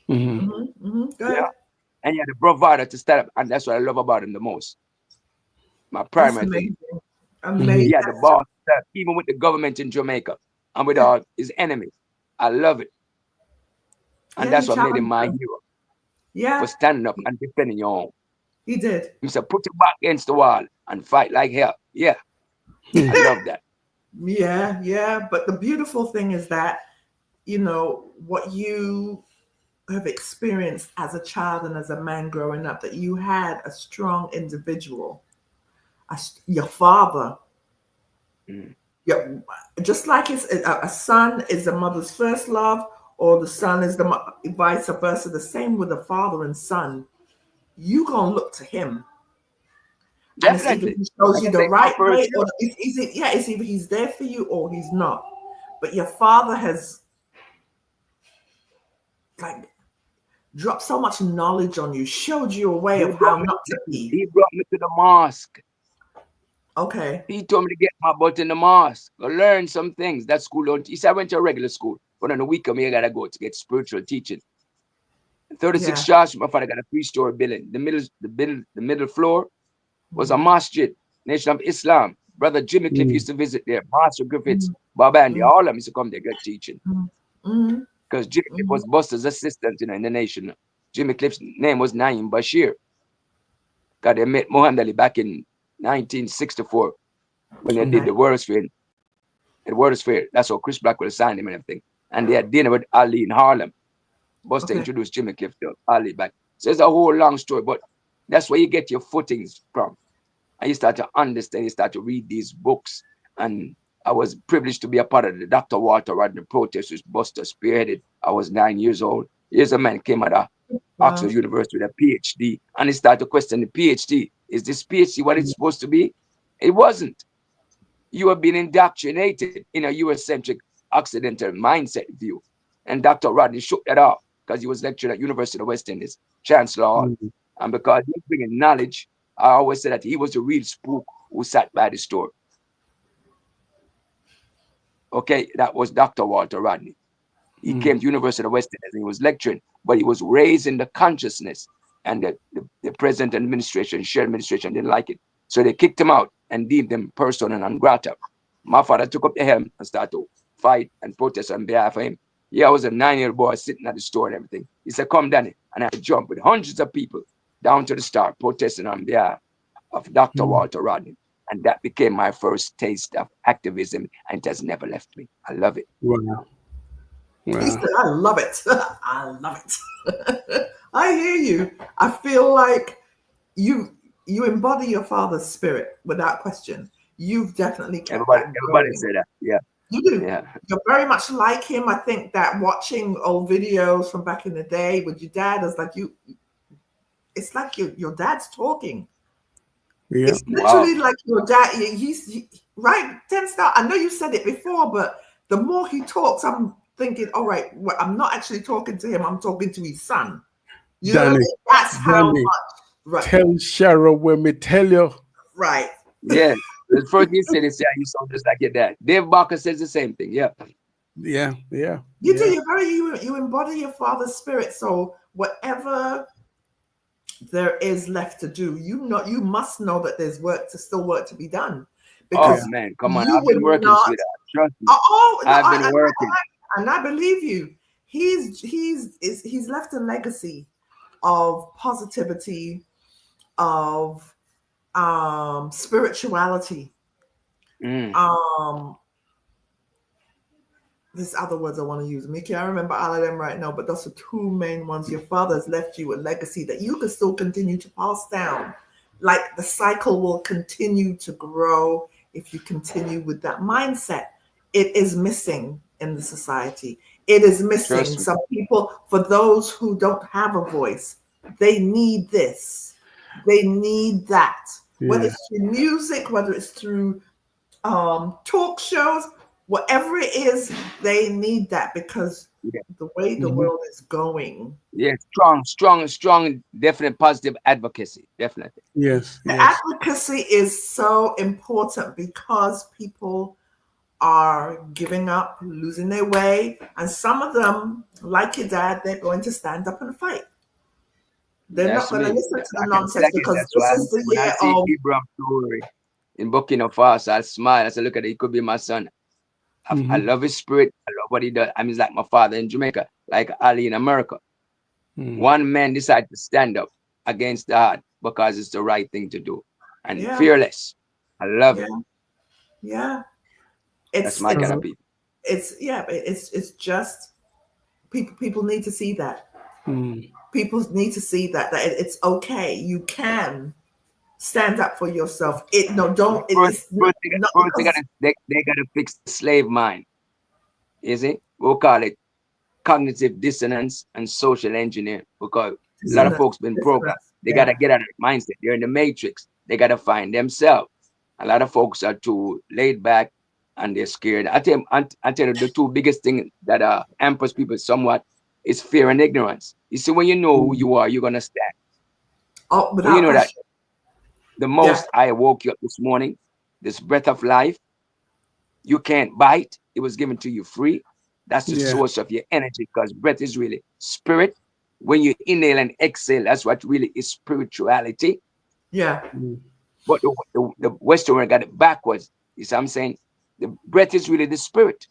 E: Mhm.
D: Go
I: Yeah.
D: ahead.
I: And he had the bravado to stand up. And that's what I love about him the most. My
D: That's
I: primary thing.
D: amazing.
E: Mhm.
D: Amazing.
I: He had the boss, even with the government in Jamaica and with all his enemies. I love it. And
D: Yeah, he
I: that's what made him
D: challenged
I: my
D: them.
I: hero for
D: Yeah,
I: standing up and defending your own.
D: he did.
I: He said, put your back against the wall and fight like hell. Yeah, I love that.
D: Yeah, yeah. But the beautiful thing is that, what you have experienced as a child and as a man growing up, that you had a strong individual, your father.
I: Mm.
D: Yeah, just like a son is a mother's first love, or the son is vice versa. The same with a father and son. You gonna look to him, and it's either
I: Definitely.
D: he shows
I: Like
D: you
I: I
D: the
I: say, my
D: right
I: first
D: way,
I: hero.
D: or it's either he's there for you or he's not. But your father has like dropped so much knowledge on you, showed you a way of how not to be.
I: He brought me to the mosque.
D: Okay.
I: He told me to get my butt in the mosque, go learn some things. That school don't. He said I went to a regular school, but on the weekend I gotta go to get spiritual teaching. 36
D: Yeah.
I: shots. My father got a 3-story building. The middle floor was a masjid, Nation of Islam. Brother Jimmy Cliff used to visit there. Master Griffiths, Baba Andy, all of them used to come there get teaching.
D: Mm-hmm.
I: Because Jimmy Cliff was Buster's assistant, in the nation. Jimmy Cliff's name was Naeem Bashir. God, they met Muhammad Ali back in 1964 when they did the World's Fair. At World's Fair, that's how Chris Blackwell signed him and everything. And they had dinner with Ali in Harlem. Buster introduced Jimmy Cliff to Ali back. So it's a whole long story, but that's where you get your footings from. And you start to understand, you start to read these books. And I was privileged to be a part of the Dr. Walter Rodney protest, which Buster spearheaded. I was 9 years old. Here's a man came out of Oxford University with a PhD, and he started to question the PhD. Is this PhD what it's supposed to be? It wasn't. You have been indoctrinated in a Eurocentric Occidental mindset view. And Dr. Rodney shook that off because he was lecturing at University of the West Indies, Chancellor Hall. And because he was bringing knowledge, I always said that he was the real spook who sat by the store. Okay, that was Dr. Walter Rodney. He came to University of the West Indies and he was lecturing, but he was raising the consciousness, and the present administration, shared administration, didn't like it. So they kicked him out and deemed him persona non grata. My father took up the helm and started to fight and protest on behalf of him. Yeah, I was a 9-year-old boy sitting at the store and everything. He said, come, Danny. And I jumped with hundreds of people down to the start protesting on behalf of Dr. Walter Rodney. And that became my first taste of activism, and it has never left me. I love it.
E: Wow.
D: He said, I love it. I love it. I hear you. I feel like you embody your father's spirit without question. You've definitely kept
I: Everybody say that. Yeah.
D: You do.
I: Yeah.
D: You're very much like him. I think that watching old videos from back in the day with your dad is like you. It's like your dad's talking.
E: Yeah.
D: It's literally like your dad. Right, 10 star. I know you said it before, but the more he talks, I'm thinking, all right, well, I'm not actually talking to him. I'm talking to his son. You know what I
E: Danny,
D: mean? That's how
E: Danny,
D: much. Right.
E: tell Cheryl when me tell you.
D: Right.
I: Yeah. The first you said is, yeah, you sound just like your dad. Dave Barker says the same thing. Yeah.
E: Yeah, yeah.
D: You
E: yeah.
D: do. You embody your father's spirit. So whatever there is left to do, you must know that there's still work to be done. Because
I: Oh man, come on.
D: you
I: I've been
D: would
I: working,
D: not.
I: sweetheart. Trust me.
D: Oh, no,
I: I've been working.
D: and I believe you. He's left a legacy of positivity, of spirituality. There's other words I want to use. Mickey, I remember all of them right now, but those are two main ones. Your father has left you a legacy that you can still continue to pass down. Like the cycle will continue to grow if you continue with that mindset. It is missing in the society. It is missing. Some people, for those who don't have a voice, they need this. They need that. Yeah. Whether it's through music, whether it's through talk shows, whatever it is, they need that because the way the world is going.
I: Yeah, strong, definite positive advocacy. Definitely.
E: Yes.
D: The advocacy is so important because people are giving up, losing their way. And some of them, like your dad, they're going to stand up and fight. They're not going to listen to the nonsense because this is the year of
I: Abraham story in Burkina Faso. I smile. I say, look at it. It could be my son. I love his spirit. I love what he does. I mean, it's like my father in Jamaica, like Ali in America. One man decided to stand up against the odds because it's the right thing to do. And fearless. I love it.
D: Yeah.
I: That's my kind of people.
D: It's just people need to see that. People need to see that it's okay. You can stand up for yourself. They gotta
I: fix the slave mind. Is it? We'll call it cognitive dissonance and social engineering, because a lot of folks been programmed. They gotta get out of the mindset. They're in the matrix. They gotta find themselves. A lot of folks are too laid back and they're scared. I tell you the two biggest things that hampers people somewhat is fear and ignorance. You see, when you know who you are, you're gonna stand.
D: Oh,
I: but you know that the most I woke you up this morning, this breath of life, you can't bite. It was given to you free. That's the source of your energy, because breath is really spirit. When you inhale and exhale, that's what really is spirituality.
D: Yeah.
I: But the Western world got it backwards. You see what I'm saying? The breath is really the spirit.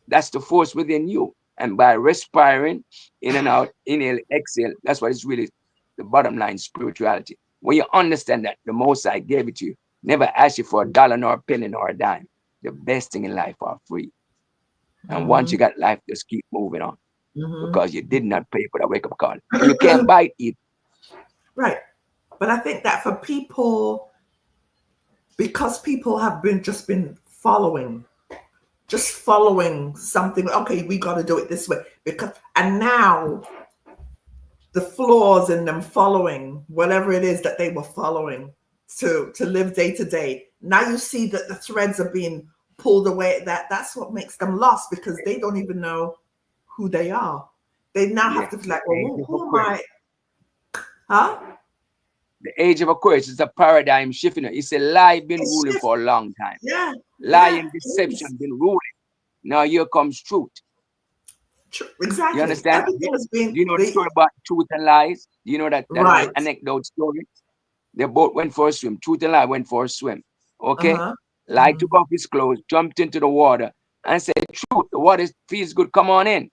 I: That's the force within you. And by respiring in and out, inhale, exhale, that's what is really the bottom line spirituality. When you understand that the Most High gave it to you, never ask you for a dollar nor a penny nor a dime. The best thing in life are free. And once you got life, just keep moving on. Because you did not pay for that wake-up call. And you can't buy it.
D: Right. But I think that for people, because people have just been following something. Okay, we got to do it this way, and now the flaws in them following whatever it is that they were following to live day to day. Now you see that the threads are being pulled away. That's what makes them lost, because they don't even know who they are. They now have to be like, well, who am I? Huh?
I: The age of Aquarius is a paradigm shift. It's a lie been ruling for a long time.
D: Yeah.
I: Lie and deception been ruling. Now here comes truth.
D: Exactly.
I: You understand? You know the story about truth and lies? You know that anecdote story? They both went for a swim. Truth and lie went for a swim. Okay? Lie took off his clothes, jumped into the water, and said, truth, the water feels good, come on in.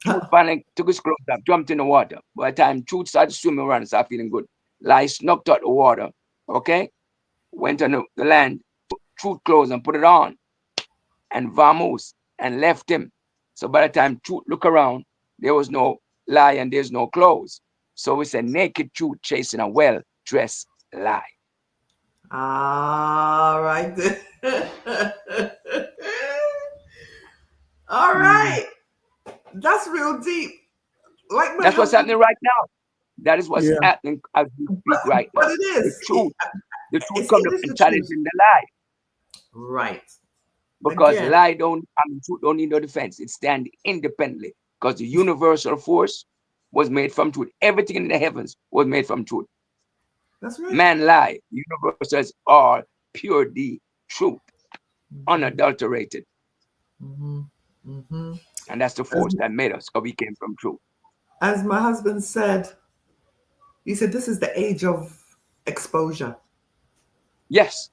I: Truth finally took his clothes off, jumped in the water. By the time truth started swimming around and started feeling good, lie snuck out the water, okay? Went on the land, put truth clothes and put it on, and vamoose, and left him. So by the time truth look around, there was no lie and there's no clothes. So it's a naked truth chasing a well-dressed lie.
D: All right. real deep. Like
I: That's what's happening right now. That is what's
E: Yeah.
I: happening as we speak right now.
D: But it is.
I: The truth
D: It
I: comes
D: is
I: up
D: the
I: and challenging
D: truth.
I: the lie.
D: Right.
I: Because
D: Again.
I: truth don't need no defense. It stands independently. Because the universal force was made from truth. Everything in the heavens was made from truth.
D: That's right.
I: Man lie. Universals are pure the truth. Unadulterated. And that's the force that made us, because we came from truth.
D: As my husband said, he said, this is the age of exposure.
I: Yes.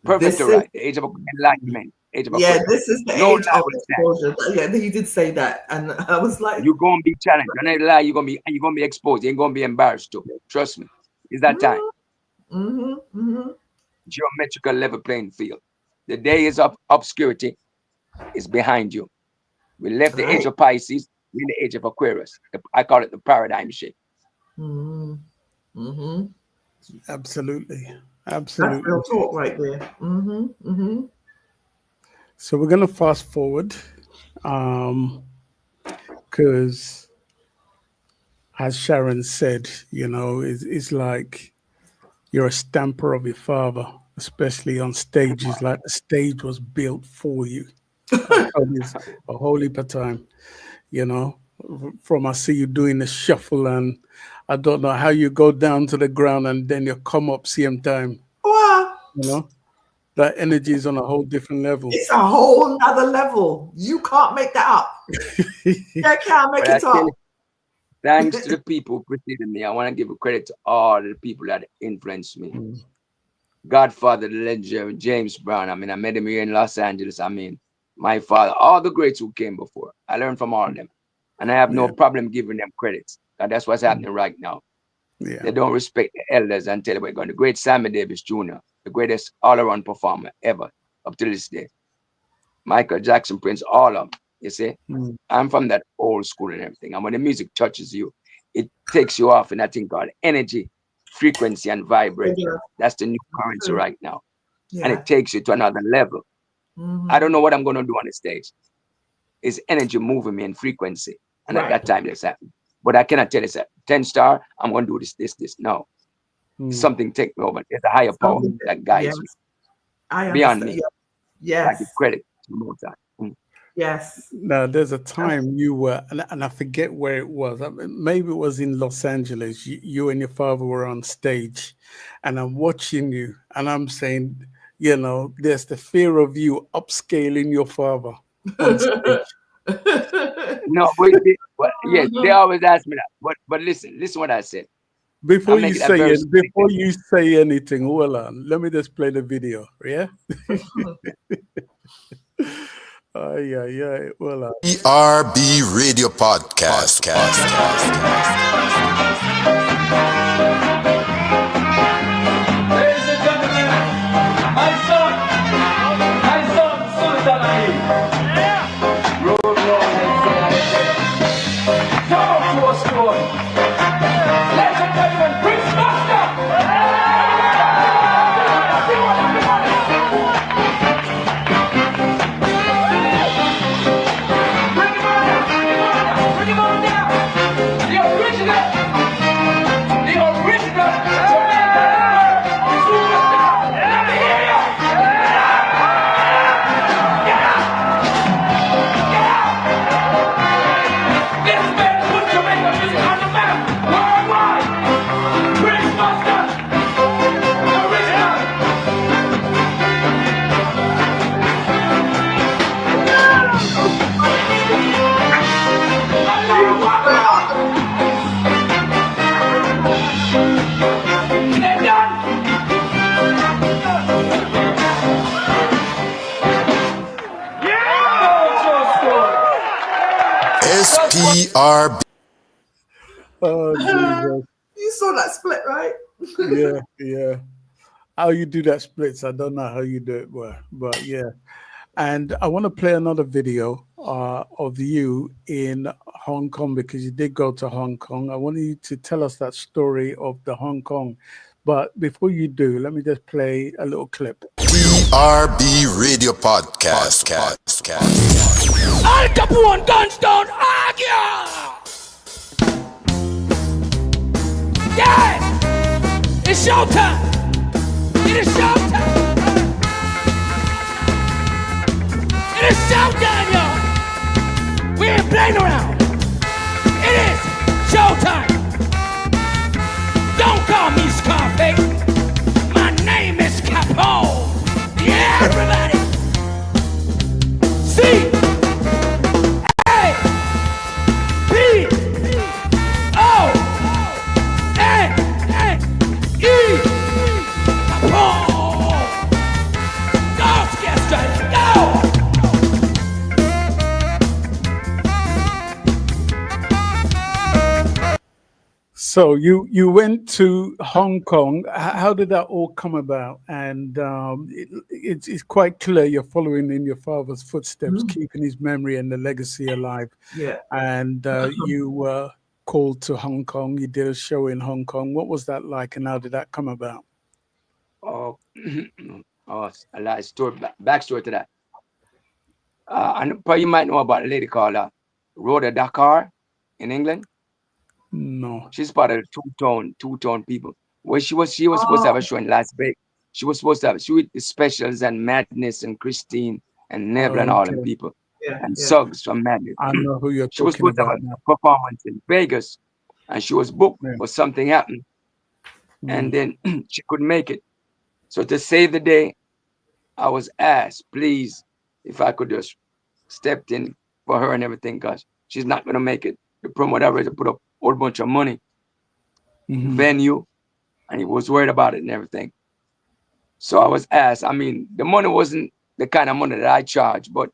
I: Perfectly right. The age of enlightenment. Age of
D: Yeah, this is the
I: no
D: age
I: lie
D: of
I: will stand.
D: exposure. Yeah, he did say that. And I was like,
I: You're gonna be challenged. When I lie, you're gonna be exposed. You're gonna be embarrassed too. Trust me. It's that time. Geometrical level playing field. The days of obscurity is behind you. We left the age of Pisces, we're in the age of Aquarius. I call it the paradigm shift.
E: Absolutely.
D: that's real talk right there.
E: So we're going to fast forward because, as Sharon said, you know, it's like you're a stamper of your father, especially on stages. Like the stage was built for you. It's a whole heap of time, you know, from I see you doing the shuffle, and I don't know how you go down to the ground and then you come up same time.
D: Wow.
E: You know, that energy is on a whole different level.
D: It's a whole nother level. You can't make that up. You can't make it up.
I: Thanks to the people who preceded me. I want to give a credit to all the people that influenced me. Godfather, the legendary James Brown. I mean, I met him here in Los Angeles. I mean, my father, all the greats who came before. I learned from all of them. And I have no problem giving them credits. And that's what's happening right now.
E: Yeah.
I: They don't respect the elders and tell them we're going. The great Sammy Davis Jr., the greatest all-around performer ever up to this day. Michael Jackson, Prince, all of them. You see? I'm from that old school and everything. And when the music touches you, it takes you off in that thing called energy, frequency, and vibration. That's the new currency right now. And it takes you to another level. I don't know what I'm going to do on the stage. It's energy moving me in frequency. And at that time, it's happening. But I cannot tell you that 10 star, I'm going to do this. No. Something take me over. There's a higher power that guides me. Beyond me.
D: Yes.
I: I give credit to more time.
D: Yes.
E: Now, there's a time you were, and I forget where it was. I mean, maybe it was in Los Angeles. You and your father were on stage, and I'm watching you, and I'm saying, you know, there's the fear of you upscaling your father on stage.
I: No, yes, they always ask me that. But listen what I said.
E: Before you say anything, hold on. Let me just play the video. Yeah. Yeah. Well,
F: ERB Radio Podcast.
H: Ladies and gentlemen, my son, Sultan. Come to us, boy. Ladies and gentlemen, Prince Buster.
F: SPRB.
E: Oh, Jesus.
D: You saw that split, right?
E: Yeah. How you do that splits, I don't know how you do it, but yeah. And I want to play another video of you in Hong Kong, because you did go to Hong Kong. I want you to tell us that story of the Hong Kong. But before you do, let me just play a little clip.
F: ERB Radio Podcast.
H: Al Capone guns don't argue. Yeah, it's showtime. It is showtime. It is showtime, y'all. We ain't playing around. It is showtime. Don't call me Scarface. My name is Capone. Yeah, everybody. C A P O N N E. Capone. Go, Sketch, go.
E: So you went to Hong Kong. How did that all come about? And it's quite clear you're following in your father's footsteps, keeping his memory and the legacy alive.
D: Yeah.
E: And you were called to Hong Kong. You did a show in Hong Kong. What was that like, and how did that come about?
I: Oh, oh, a lot of story, backstory to that. And probably you might know about a lady called Rhoda Dakar in England.
E: No.
I: She's part of the two-tone people. Well, she was supposed to have a show in Las Vegas. She was supposed to have with the Specials and Madness and Christine and Neville and all them people. And Suggs from Madness.
E: I know who you're
I: She was
E: talking
I: supposed to have
E: about now.
I: a performance in Vegas, and she was booked, but something happened, and then she couldn't make it. So to save the day, I was asked, please, if I could just step in for her and everything, because she's not going to make it. The promoter already put up a whole bunch of money, venue, and he was worried about it and everything. So I was asked, I mean, the money wasn't the kind of money that I charge, but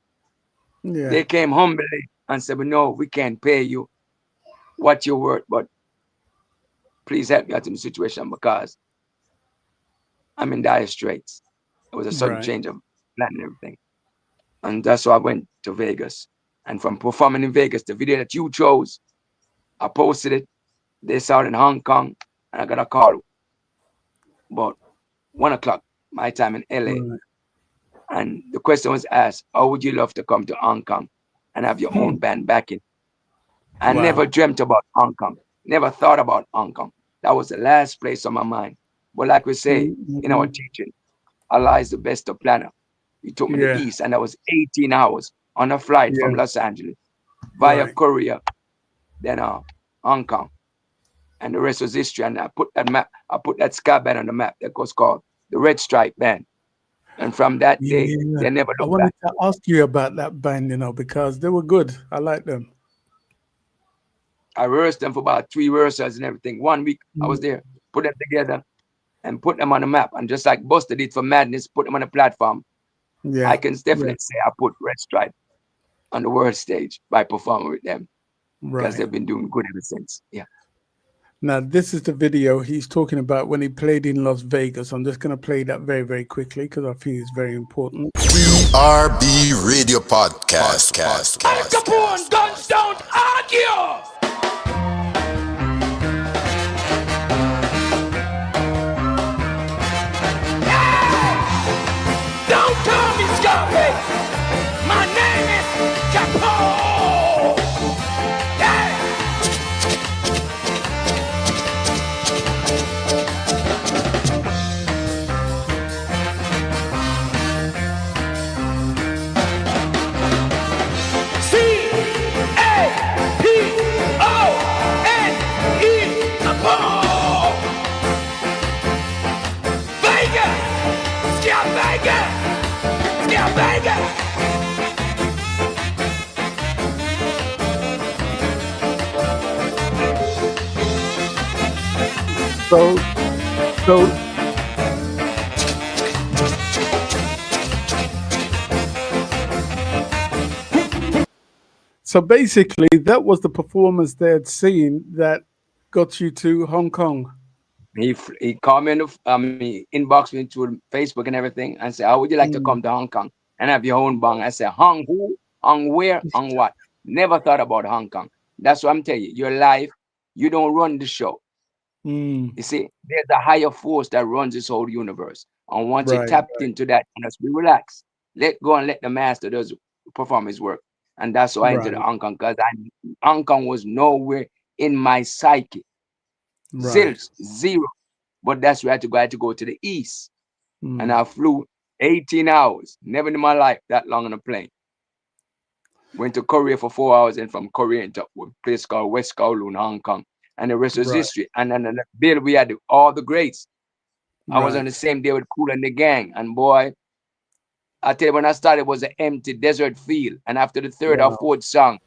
I: they came humbly and said, well, no, we can't pay you what you're worth, but please help me out in the situation because I'm in dire straits. It was a sudden change of plan and everything. And that's why I went to Vegas. And from performing in Vegas, the video that you chose, I posted it. They saw it in Hong Kong, and I got a call about 1 o'clock my time in LA. And the question was asked, how would you love to come to Hong Kong and have your own band backing? I never dreamt about Hong Kong, never thought about Hong Kong. That was the last place on my mind. But like we say in our teaching, Allah is the best of planner. He took me to the east, and that was 18 hours on a flight from Los Angeles via Korea, then Hong Kong. And the rest was history. And I put that map, I put that sky band on the map that was called the Red Stripe Band. And from that day, they never looked back.
E: I wanted to ask you about that band, because they were good. I like them.
I: I rehearsed them for about 3 rehearsals and everything. 1 week I was there, put them together and put them on the map. And just like Buster did for Madness, put them on the platform. I can definitely say I put Red Stripe on the world stage by performing with them. Because they've been doing good ever since. Yeah.
E: Now, this is the video he's talking about when he played in Las Vegas. I'm just going to play that very, very quickly because I feel it's very important.
F: BRB Radio Podcast.
H: Al Capone guns don't argue. Don't call me Scarface. My name is Capone. Yeah. C-A-P-O-N-E. Capone. Vegas. Scare Vegas. Scare Vegas.
E: So basically, that was the performance they had seen that got you to Hong Kong.
I: He called me he inboxed me through Facebook and everything and said, how would you like to come to Hong Kong and have your own bang? I said, Hong who? Hong where? Hong what? Never thought about Hong Kong. That's what I'm telling you. Your life, you don't run the show. You see, there's a higher force that runs this whole universe. And once you tap into that, and just be relaxed, let go and let the master does perform his work. And that's why I entered
E: Right.
I: Hong Kong, because Hong Kong was nowhere in my psyche.
E: Right.
I: Zero. But that's where I had to go. I had to go to the east. And
E: Mm.
I: I flew 18 hours. Never in my life that long on a plane. Went to Korea for 4 hours, and from Korea into a place called West Kowloon, Hong Kong. And the rest was
E: Right.
I: history. And then the bill, we had all the greats. I was on the
E: Right.
I: same day with Kool and the gang. And boy, I tell you, when I started, it was an empty desert field. And after the third or
E: Wow.
I: fourth song,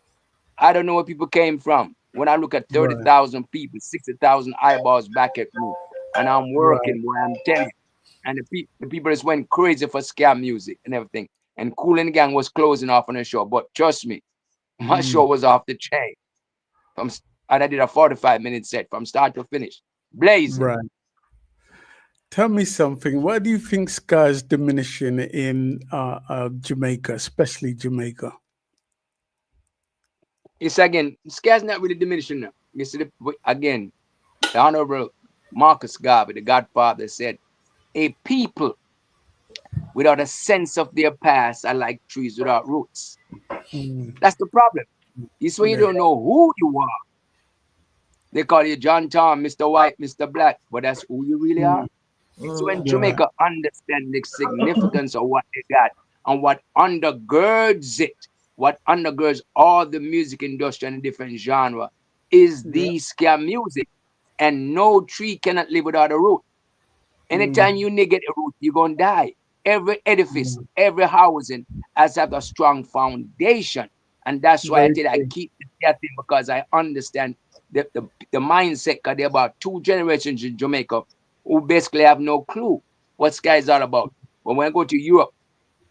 I: I don't know where people came from. When I look at
E: Right.
I: 30,000 people, 60,000 eyeballs back at me, and I'm
E: Right.
I: working, boy, I'm telling you. And the people just went crazy for scam music and everything. And Kool and the Gang was closing off on the show. But trust me, my show
E: Mm.
I: was off the chain. And I did a 45-minute set from start to finish. Blazing.
E: Right. Tell me something. Why do you think ska is diminishing in Jamaica, especially Jamaica?
I: It's again, scare's not really diminishing now. You see, again, the Honorable Marcus Garvey, the Godfather, said, a people without a sense of their past are like trees without roots.
E: Mm.
I: That's the problem. It's when you
E: Yeah.
I: don't know who you are. They call you John Tom, Mr. White, Mr. Black, but that's who you really are.
E: Mm.
I: It's when
E: Right.
I: Jamaica understand the significance of what they got and what undergirds it, what undergirds all the music industry and different genre is
E: Yeah.
I: the ska music. And no tree cannot live without a root. Anytime
E: Mm.
I: you negate a root, you're gonna die. Every edifice,
E: Mm.
I: every housing has to have a strong foundation. And that's why I
E: Very
I: tell you, I
E: true.
I: keep that thing, because I understand the mindset, because there are about 2 generations in Jamaica who basically have no clue what ska is all about. But when I go to Europe,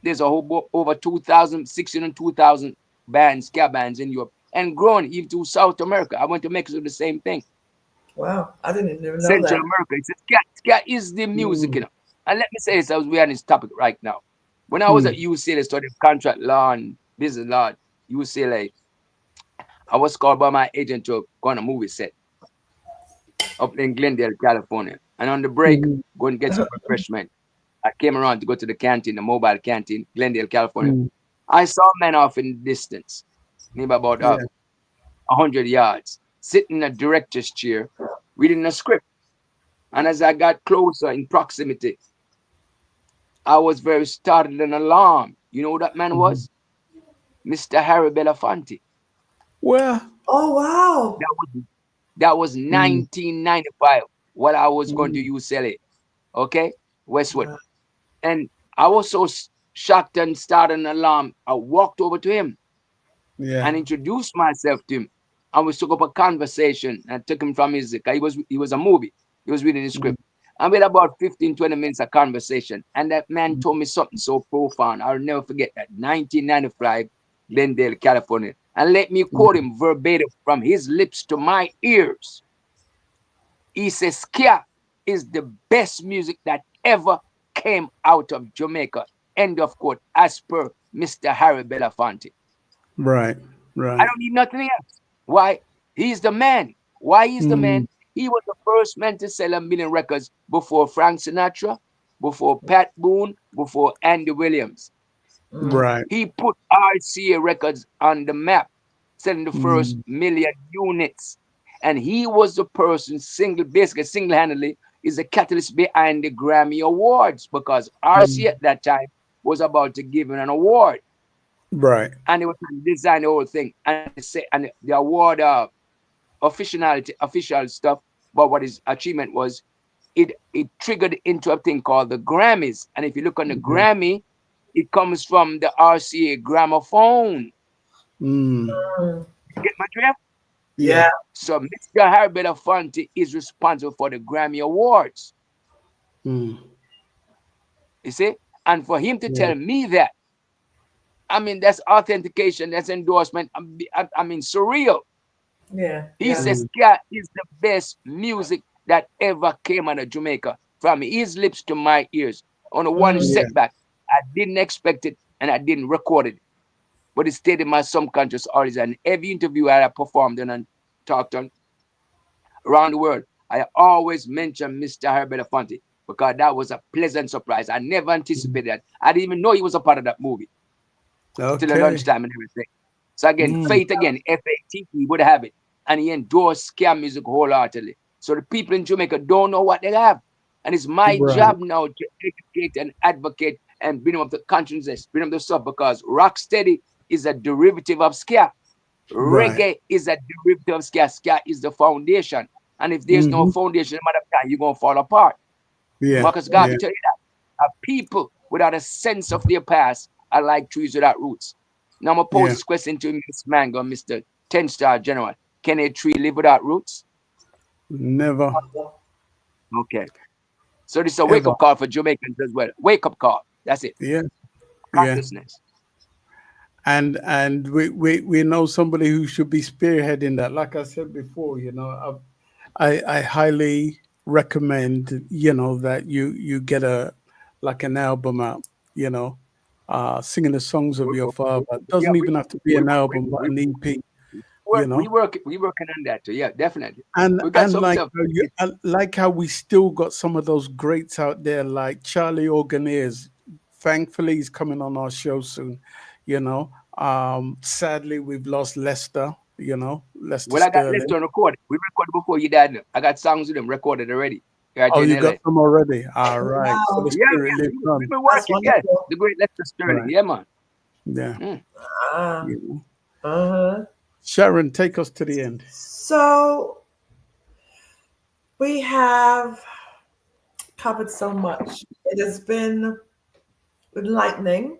I: there's a whole over 2,000, 600, 2,000 bands, ska bands in Europe, and growing even to South America. I went to Mexico, the same thing.
D: Wow, I didn't even know
I: Central
D: that.
I: America. It's ska is the music,
E: Mm.
I: you know. And let me say this, as we are on this topic right now. When I was at
E: Mm.
I: UCLA studying contract law and business law, UCLA, I was called by my agent to go on a movie set up in Glendale, California. And on the break,
E: Mhm.
I: go and get some refreshment. I came around to go to the canteen, the mobile canteen, Glendale, California.
E: Mm.
I: I saw a man off in the distance, maybe about
E: Yeah.
I: 100 yards, sitting in a director's chair, reading a script. And as I got closer in proximity, I was very startled and alarmed. You know who that man
E: Mhm.
I: was? Mr. Harry Belafonte.
E: Well.
D: Oh, wow.
I: That was
E: Mm.
I: 1995 while I was going to
E: Mm.
I: UCLA, okay, Westwood.
D: Wow.
I: And I was so shocked and startled and alarmed. I walked over to him
E: Yeah.
I: and introduced myself to him. And we took up a conversation and took him from his, he was a movie. He was reading the
E: Mm.
I: script. And we had about 15, 20 minutes of conversation. And that man told me something so profound. I'll never forget that. 1995, Glendale, California. And let me quote
E: Mm.
I: him verbatim from his lips to my ears. He says, Ska is the best music that ever came out of Jamaica. End of quote, as per Mr. Harry Belafonte.
E: Right.
I: I
E: Right.
I: don't need nothing else. Why? He's the man. Why he's the
E: Mm.
I: man? He was the first man to sell 1 million records before Frank Sinatra, before Pat Boone, before Andy Williams.
E: Right.
I: He put RCA Records on the map, selling the first
E: Mm.
I: 1,000,000 units. And he was the person basically single-handedly is the catalyst behind the Grammy Awards, because RCA
E: Mm.
I: at that time was about to give him an award.
E: Right.
I: And they were trying to design the whole thing. And the award official stuff, but what his achievement was, it triggered into a thing called the Grammys. And if you look on the
E: Yeah.
I: Grammy, it comes from the RCA gramophone.
E: Mm.
D: Mm.
I: You get my drift?
E: Yeah.
D: Yeah.
I: So Mr. Harry Belafonte is responsible for the Grammy Awards.
E: Mm.
I: You see? And for him to
E: Yeah.
I: tell me that, I mean, that's authentication, that's endorsement. I mean, surreal.
D: Yeah.
I: He
D: Yeah.
I: says
E: Mm.
I: ska is the best music that ever came out of Jamaica, from his lips to my ears. On a one
D: Mm.
E: Yeah.
I: setback, I didn't expect it and I didn't record it, but it stayed in my subconscious always. And every interview I performed and talked on around the world, I always mention Mr. Harry Belafonte, because that was a pleasant surprise. I never
E: Mm.
I: anticipated that. I didn't even know he was a part of that movie until the
E: Okay.
I: lunchtime and everything. So again, Faith again, F-A-T-E would have it. And he endorsed scam music wholeheartedly. So the people in Jamaica don't know what they have. And it's my job now to educate and advocate and bring up the consciousness, bring up the stuff, because rocksteady is a derivative of ska. Reggae is a derivative of ska. Ska is the foundation. And if there's no foundation, no matter time, you're going to fall apart. Marcus Garvey tell you that. People without a sense of their past are like trees without roots. Now I'm going to pose this question to Miss Mango, Mr. 10-star General. Can a tree live without roots?
E: Never.
I: Okay. So this is a wake-up call for Jamaicans as well. Wake-up call. That's it.
E: Yeah.
I: Consciousness.
E: And we know somebody who should be spearheading that. Like I said before, you know, I highly recommend, you know, that you get an album out, you know, singing the songs of your father. It doesn't even have to be an album, but an EP. You know,
I: we working on that too. Yeah, definitely.
E: And
I: we got
E: like how we still got some of those greats out there, like Charlie Organeers. Thankfully, he's coming on our show soon. You know, sadly, we've lost Lester. You know, Lester.
I: Well, I got Lester on record. We recorded before you died. I got songs with him recorded already.
E: Oh, you got them already? All right. Wow. So the spirit lives on.
I: We've been working. Yes, the great Lester Sterling. Right. Yeah, man.
E: Yeah. Sharon, take us to the end.
D: So we have covered so much. It has been enlightening.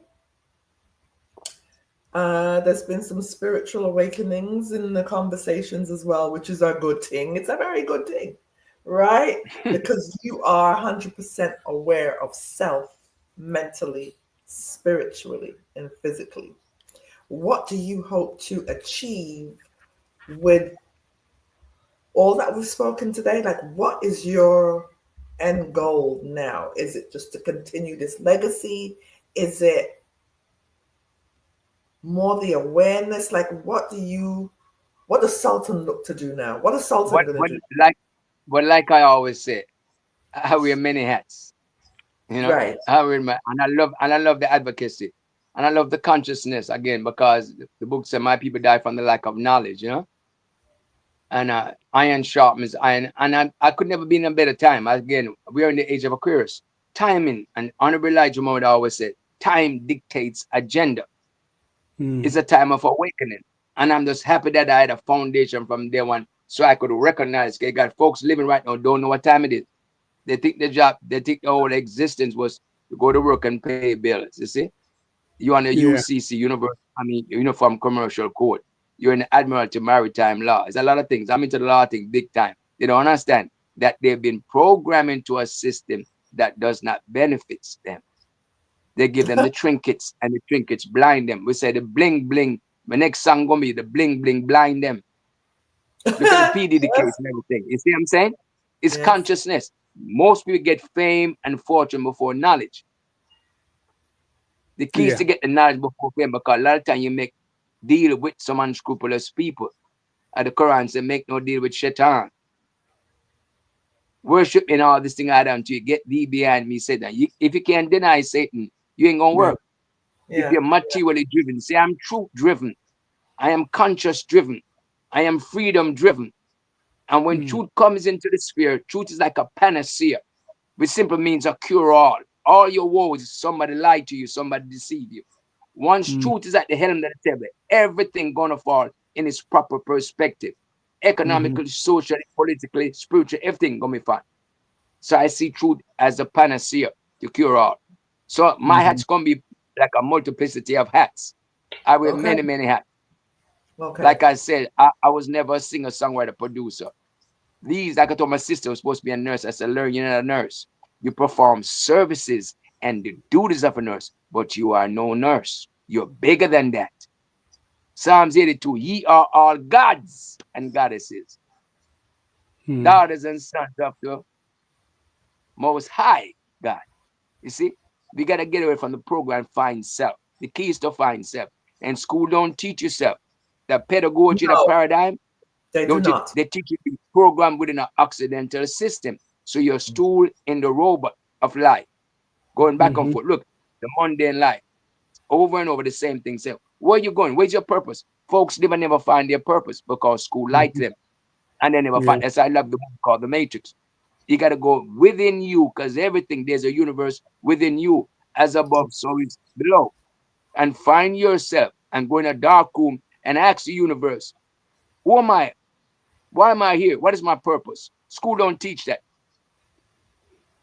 D: There's been some spiritual awakenings in the conversations as well, which is a good thing. It's a very good thing, right? Because you are 100% aware of self mentally, spiritually, and physically. What do you hope to achieve with all that we've spoken today? Like, what is your end goal now? Is it just to continue this legacy? Is it more the awareness? Like, what does Sultan look to do now? What is Sultan going to do?
I: Like I always say, I wear many hats. You know,
D: right.
I: and I love the advocacy. And I love the consciousness again, because the book said my people die from the lack of knowledge, you know. And iron sharpens iron. And I could never be in a better time. Again, we are in the age of Aquarius. Timing, and Honorable Elijah Muhammad always said, time dictates agenda. It's a time of awakening. And I'm just happy that I had a foundation from day one, so I could recognize, okay, got folks living right now, don't know what time it is. They think the whole existence was to go to work and pay bills, you see. You're on the UCC, Uniform Commercial Code. You're in the Admiralty Maritime Law. It's a lot of things. I'm into the law thing big time. They don't understand that they've been programmed into a system that does not benefit them. They give them the trinkets, and the trinkets blind them. We say the bling bling. My next song gonna be the bling bling blind them. Look at the PDD case and everything. You see what I'm saying? It's consciousness. Most people get fame and fortune before knowledge. The key is to get the knowledge before fame, because a lot of time you make deal with some unscrupulous people. And the Quran says, make no deal with shaitan. Worship in all this thing I done to you. Get thee behind me, Satan. If you can't deny Satan, you ain't gonna work. If you're materially driven, say I'm truth driven. I am conscious driven. I am freedom driven. And when truth comes into the sphere, truth is like a panacea, which simply means a cure all. All your woes, somebody lied to you, somebody deceived you. Once truth is at the helm of the table, everything gonna fall in its proper perspective. Economically, socially, politically, spiritually, everything gonna be fine. So I see truth as a panacea to cure all. So my hat's gonna be like a multiplicity of hats. I wear many, many hats. Like I said, I was never a singer, songwriter, producer. These, like I told my sister, was supposed to be a nurse. I said, learn, you're not a nurse. You perform services and the duties of a nurse, but you are no nurse. You're bigger than that. Psalms 82, ye are all gods and goddesses, daughters and sons of the Most High God. You see, we got to get away from the program, find self. The key is to find self. And school don't teach yourself. The pedagogy, the paradigm,
D: they do not.
I: They teach you to be programmed within an occidental system. So you're stool in the robot of life, going back and forth. Look, the mundane life. over and over the same thing. Say, where you going? Where's your purpose? Folks never find their purpose because school lied to them. And they never find. That's why I love the book called The Matrix. You got to go within you, because everything, there's a universe within you, as above, so it's below. And find yourself and go in a dark room and ask the universe, who am I? Why am I here? What is my purpose? School don't teach that.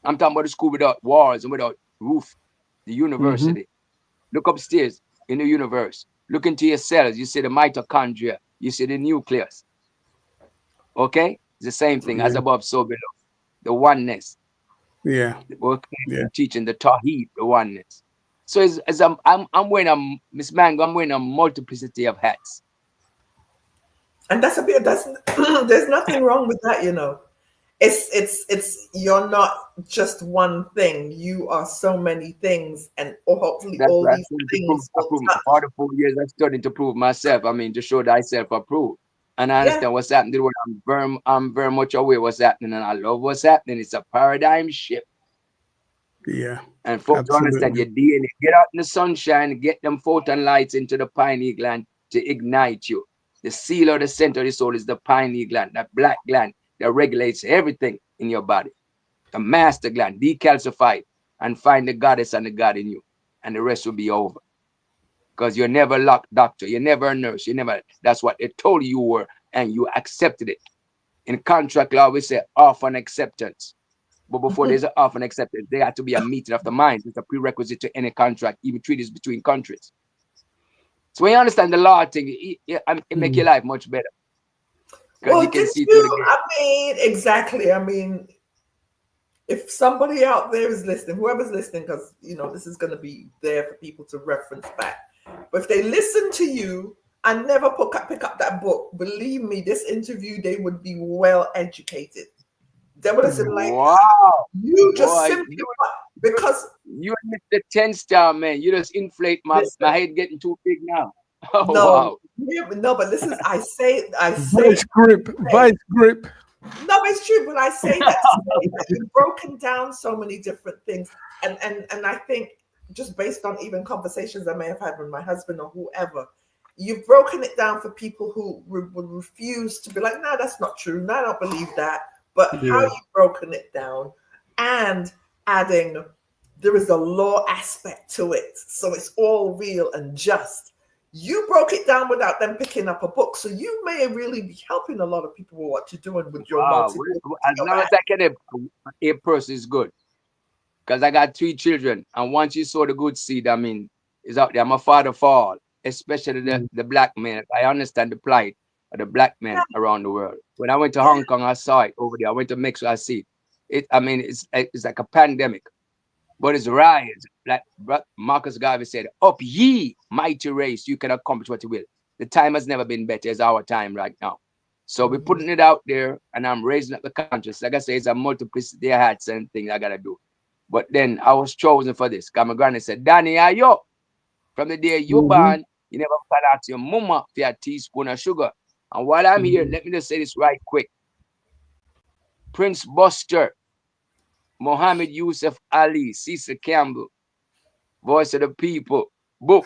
I: I'm talking about the school without walls and without roof, the university. Look upstairs in the universe. Look into your cells. You see the mitochondria. You see the nucleus. Okay? It's the same thing, as above, so below. The oneness.
E: Yeah.
I: We're teaching the Tawheed, the oneness. So as I'm wearing Miss Mango, I'm wearing a multiplicity of hats.
D: And that's there's nothing wrong with that, you know. It's you're not just one thing. You are so many things, and hopefully all these things.
I: For the 4 years I studied to prove myself. I mean, to show thyself approved. And I understand what's happening. I'm very much aware what's happening, and I love what's happening. It's a paradigm shift.
E: Yeah.
I: And folks don't understand your DNA. Get out in the sunshine, get them photon lights into the pineal gland to ignite you. The seal of the center of the soul is the pineal gland, that black gland that regulates everything in your body. The master gland, decalcify it and find the goddess and the God in you. And the rest will be over. Because you're never a doctor, you're never a nurse, that's what they told you were, and you accepted it. In contract law, we say offer and acceptance. But before there's an offer and acceptance, there has to be a meeting of the minds. It's a prerequisite to any contract, even treaties between countries. So when you understand the law thing, it make your life much better.
D: Well, you can see through the game. I mean, exactly. I mean, if somebody out there is listening, whoever's listening, because you know this is going to be there for people to reference back. But if they listen to you and never pick up that book, believe me, this interview, they would be well educated. They would have said, like, wow, you just simply because
I: you are the 10-star man. You just inflate my head getting too big now. Oh,
D: no,
I: wow.
D: No, but this is I say
E: vice grip.
D: No, it's true, but I say that to say that you've broken down so many different things, and I think just based on even conversations I may have had with my husband or whoever, you've broken it down for people who would refuse to be like, no, that's not true. No, I don't believe that. But how you've broken it down and adding there is a law aspect to it, so it's all real and just. You broke it down without them picking up a book, so you may really be helping a lot of people with what you're doing with your multi.
I: As long as I can, a person is good. Because I got 3 children, and once you sow the good seed, I mean, it's out there. I'm a father for all, especially the black men. I understand the plight of the black men around the world. When I went to Hong Kong, I saw it over there. I went to Mexico, I see it. I mean, it's like a pandemic. But it's rise, like Marcus Garvey said, up ye, mighty race, you can accomplish what you will. The time has never been better. It's our time right now. So we're putting it out there, and I'm raising up the conscience. Like I say, it's a multiplicity of hats and things I got to do. But then I was chosen for this. Because my granny said, Danny, are you? From the day you born, you never found out your mama for a teaspoon of sugar. And while I'm here, let me just say this right quick. Prince Buster, Muhammad Yusuf Ali, Cecil Campbell, Voice of the People, book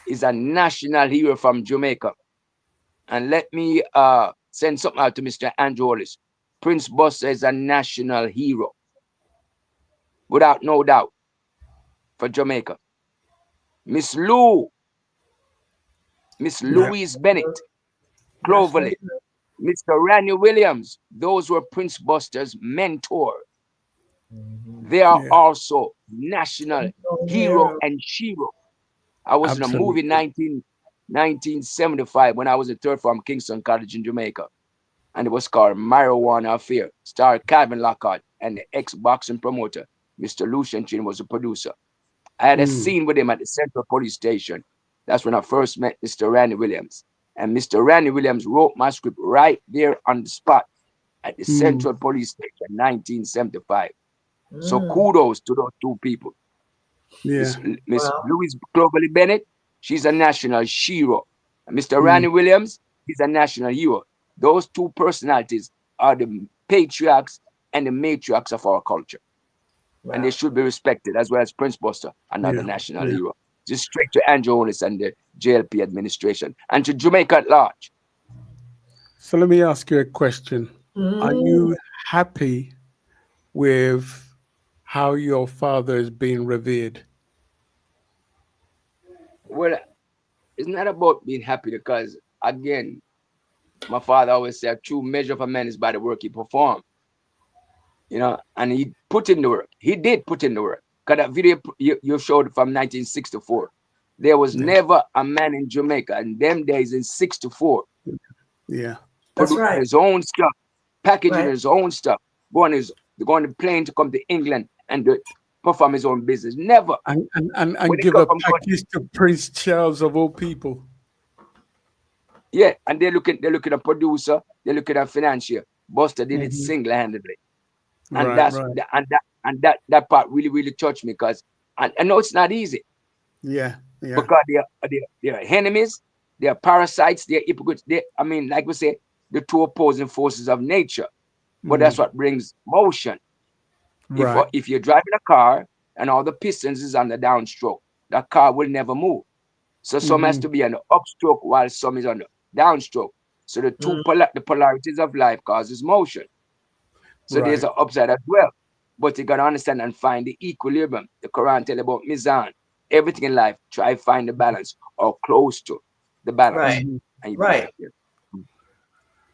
I: is a national hero from Jamaica. And let me send something out to Mr. Andrew Hollis. Prince Buster is a national hero, without no doubt, for Jamaica. Miss Louise Bennett, Cloverly, Mr. Randy Williams, those were Prince Buster's mentor. They are also national hero and shero. I was in a movie in 1975 when I was at third from Kingston College in Jamaica. And it was called Marijuana Affair. Starred Calvin Lockhart and the ex-boxing promoter, Mr. Lucian Chin, was the producer. I had a scene with him at the Central Police Station. That's when I first met Mr. Randy Williams. And Mr. Randy Williams wrote my script right there on the spot at the Central Police Station in 1975. So kudos to those 2 people. Miss Louise Cloverly Bennett, she's a national hero. And Mr. Randy Williams, he's a national hero. Those 2 personalities are the patriarchs and the matriarchs of our culture. And they should be respected, as well as Prince Buster, another national hero. just straight to Andrew Holness and the JLP administration and to Jamaica at large.
E: So let me ask you a question. Are you happy with how your father is being revered?
I: Well, it's not about being happy because, again, my father always said, a true measure of a man is by the work he performed. You know, and he put in the work. He did put in the work. Because that video you showed from 1964, there was never a man in Jamaica in them days in 64.
E: Yeah.
D: That's right.
I: His own stuff, packaging his own stuff, going on the plane to come to England and perform his own business. Never.
E: And give a package to Prince Charles of all people.
I: Yeah, and they're looking at a producer, they're looking at a financier. Buster did it single-handedly. And that part really, really touched me because I know it's not easy.
E: Yeah.
I: Because they are enemies, they are parasites, they are hypocrites. Like we say, the two opposing forces of nature. But that's what brings motion.
E: Right.
I: If you're driving a car and all the pistons is on the downstroke, that car will never move. So some has to be on the upstroke while some is on the downstroke. So the the polarities of life causes motion. So there's an upside as well. But you got to understand and find the equilibrium. The Quran tells about mizan. Everything in life, try to find the balance or close to the balance.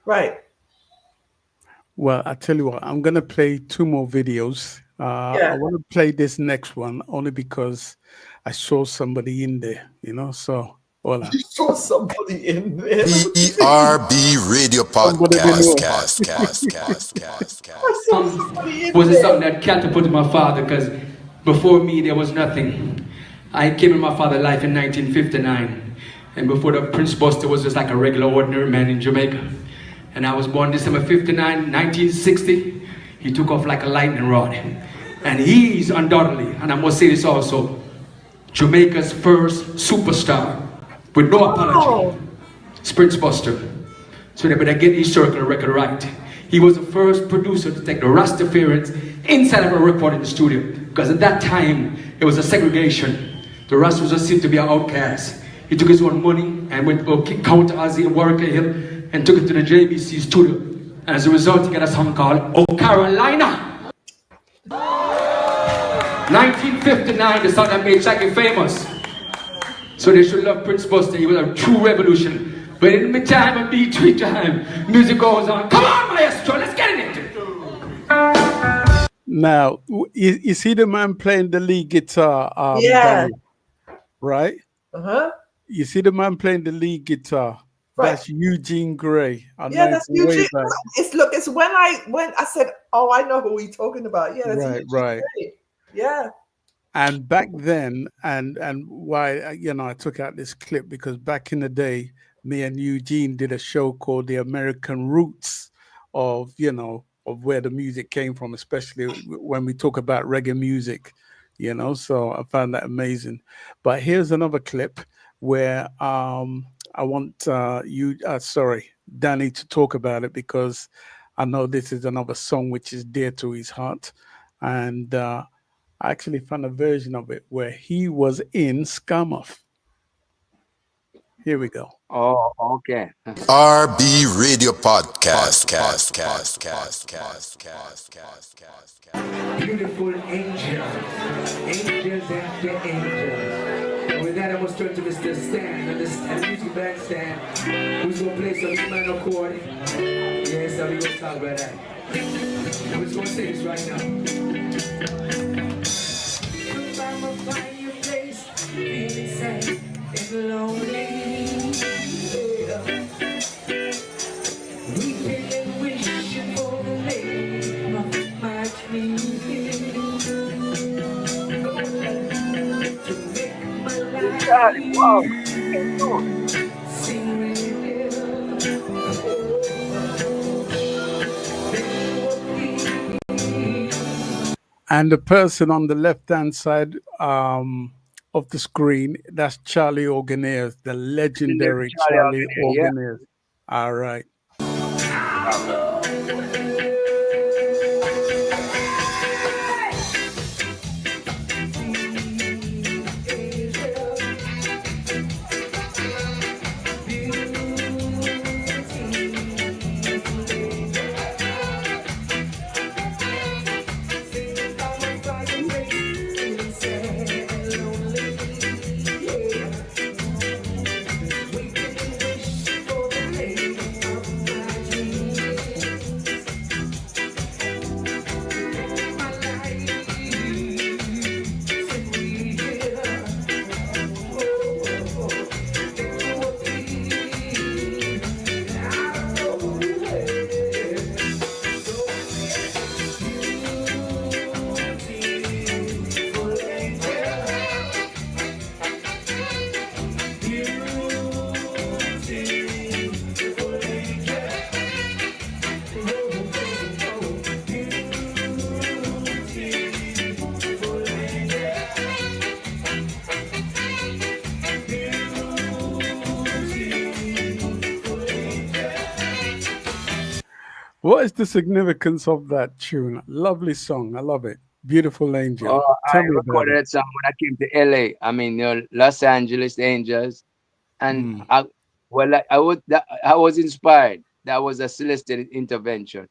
D: Right.
E: Well, I tell you what, I'm going to play 2 more videos. I want to play this next one only because I saw somebody in there, so hola.
D: You saw somebody in there.
F: ERB Radio Podcast.
K: Was it something that catapulted my father? Because before me, there was nothing. I came in my father's life in 1959. And before the Prince Buster was just like a regular, ordinary man in Jamaica. And I was born December 59, 1960. He took off like a lightning rod. And he's undoubtedly, and I must say this also, Jamaica's first superstar with no apology. It's Prince Buster. So they better get the historical record right. He was the first producer to take the Rastafarians inside of a recording studio. Because at that time, it was a segregation. The Rast was just seen to be an outcast. He took his own money and went to Counter Ozzy and Warwick Hill and took it to the JBC studio. And as a result, he got a song called Oh Carolina. 1959, the song that made Shaggy famous. So they should love Prince Buster. He was a true revolution. But in the time of B3 time, music goes on. Come on, maestro, let's get in it.
E: Now, you see the man playing the lead guitar? Danny, right? You see the man playing the lead guitar? Right. That's Eugene Gray.
D: That's Eugene. It's when I said, oh, I know who we're talking about. Yeah, that's Eugene Gray. Yeah.
E: And back then, and why I took out this clip because back in the day, me and Eugene did a show called The American Roots of where the music came from, especially when we talk about reggae music, So I found that amazing. But here's another clip where I want Danny to talk about it because I know this is another song which is dear to his heart. And I actually found a version of it where he was in Skamouth. Here we go.
I: Oh, okay.
F: RB Radio Podcast.
H: Beautiful angels after angels. And with that, I must turn to Mr. Stan and the music band Stan, who's gonna play some minor chord. Yes, I'm gonna talk about that. I'm just gonna say this right now. I'm a fireplace, feeling sad and lonely. Weeping and wishing for the lady of my dreams. To make my life sing
E: And the person on the left-hand side of the screen, that's Charlie Organeers, the legendary Charlie Organeers. Yeah. All right. What is the significance of that tune? Lovely song. I love it. Beautiful Angel.
I: I
E: Tell me about
I: recorded
E: it.
I: that song when I came to LA. I mean, Los Angeles Angels, and
E: Mm,
I: I was inspired. That was a celestial intervention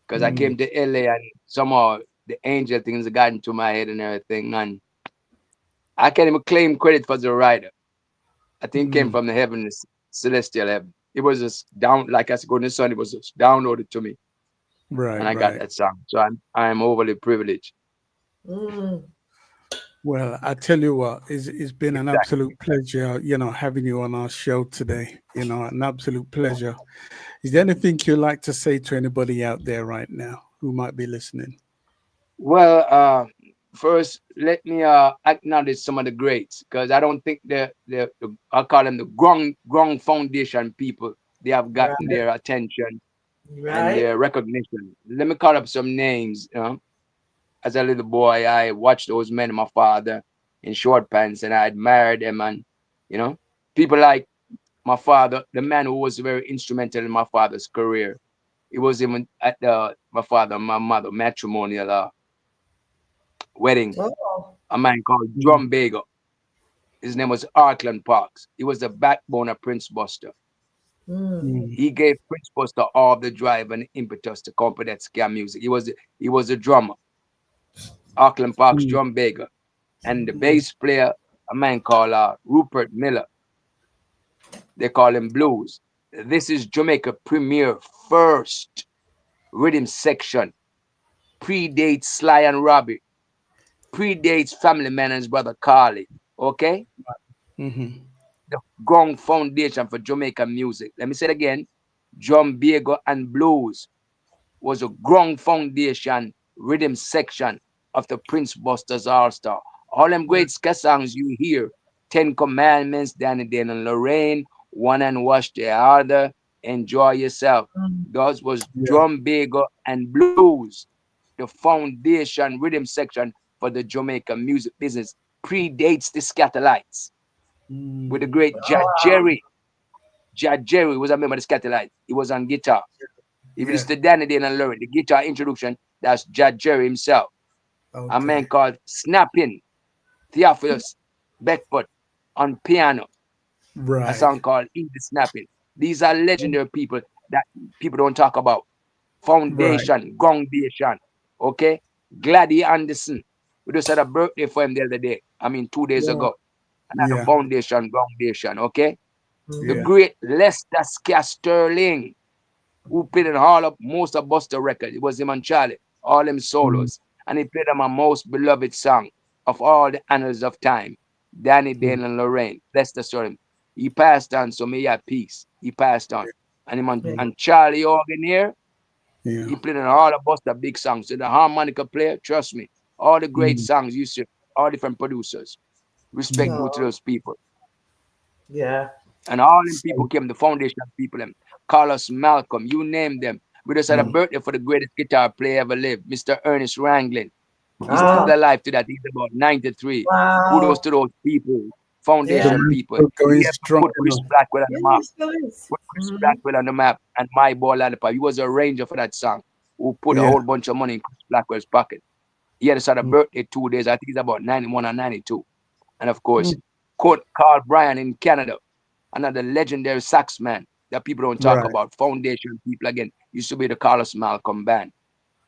I: because I
E: mm,
I: came to LA and somehow the angel things got into my head and everything, and I can't even claim credit for the writer. I think it came
E: mm.
I: from the heavens, celestial heaven. It was just down, like I said, going to the sun. It was just downloaded to me,
E: Right,
I: and I got
E: right.
I: that song. So I'm overly privileged.
D: Mm.
E: Well, I tell you what, it's been an
I: Exactly.
E: absolute pleasure, having you on our show today. An absolute pleasure. Is there anything you'd like to say to anybody out there right now who might be listening?
I: Well, first let me acknowledge some of the greats because I don't think the I call them the ground foundation people. They have gotten
D: Right.
I: their attention and
D: Right.
I: their recognition. Let me call up some names. As a little boy, I watched those men, my father, in short pants, and I admired them. And you know, people like my father, the man who was very instrumental in my father's career. It was even at my father and my mother matrimonial wedding.
D: Oh.
I: A man called
E: Mm,
I: Drum Bagel. His name was Arkland Parks. He was the backbone of Prince Buster.
D: Mm.
E: mm,
I: He gave Prince Buster all the drive and impetus to come up with that scam music. He was a drummer. Arkland Parks,
E: mm,
I: Drum Bagel. And the
E: mm,
I: bass player, a man called Rupert Miller. They call him Blues. This is Jamaica premier first rhythm section. Predates Sly and Robbie. Predates Family Man and his brother Carly. Okay?
E: mhm.
I: The gong foundation for Jamaican music. Let me say it again. Drum, Bago, and Blues was a gong foundation rhythm section of the Prince Busters All Star. All them great ska songs you hear, Ten Commandments, Danny Dan and Lorraine, One and Wash the Other, Enjoy Yourself.
D: Mm.
I: Those was
E: Yeah.
I: Drum, Bago, and Blues, the foundation rhythm section for the Jamaican music business. Predates the Scatterlights with the
E: Mm,
I: great Jad Jerry. Jad Jerry was a member of the Scatterlights. He was on guitar. If you
E: yeah.
I: listen to Danny Dane and learn the guitar introduction, that's Jad Jerry himself. A man
E: Okay.
I: called Snapping Theophilus Beckford on piano, a
E: Right.
I: song called Eat the Snapping. These are legendary people that people don't talk about.
E: Right.
I: Foundation, Gongdation, okay? Gladdy Anderson. We just had a birthday for him the other day. I mean, 2 days
E: Yeah.
I: ago. Another
E: Yeah.
I: foundation, Gongdation, okay? The
E: Yeah.
I: great Lester Ska Sterling, who played in all of most of Buster records. It was him and Charlie, all them
E: Mm,
I: solos. And he played them a most beloved song of all the annals of time. Danny
E: mm,
I: Dane and Lorraine. Bless the story. He passed on, so may he have peace. He passed on. And him
D: Yeah.
E: mm,
I: and Charlie Organ here,
E: yeah.
I: he played in all of Buster big songs. So the harmonica player, trust me, all the great
E: Mm,
I: songs you see, all different producers. Respect
E: mm.
I: due to
D: Oh.
I: those people.
D: Yeah.
I: And all them people
E: So,
I: came, the foundation people, them. Carlos Malcolm, you name them. We just had a
E: mm,
I: birthday for the greatest guitar player ever lived, Mr. Ernest Ranglin. He's still
D: Ah.
I: alive to that. He's about 93. Kudos
D: Wow.
I: to those people,
E: the
D: Yeah.
I: foundation
E: man's
I: people.
E: still
I: He
E: going
I: ever
E: strong,
I: put Chris Blackwell on
D: Yeah,
I: the
D: he
I: map.
D: still is.
I: Put Chris
D: Mm-hmm.
I: Blackwell on the map and My Boy Lollipop. He was a arranger for that song who put a
E: Yeah.
I: whole bunch of money in Chris Blackwell's pocket. He had a
E: Mm,
I: birthday 2 days. I think he's about 91 or 92. And of course,
E: mm.
I: Carl Bryan in Canada, another legendary sax man that people don't talk
E: Right.
I: about. Foundation people again used to be the Carlos Malcolm band.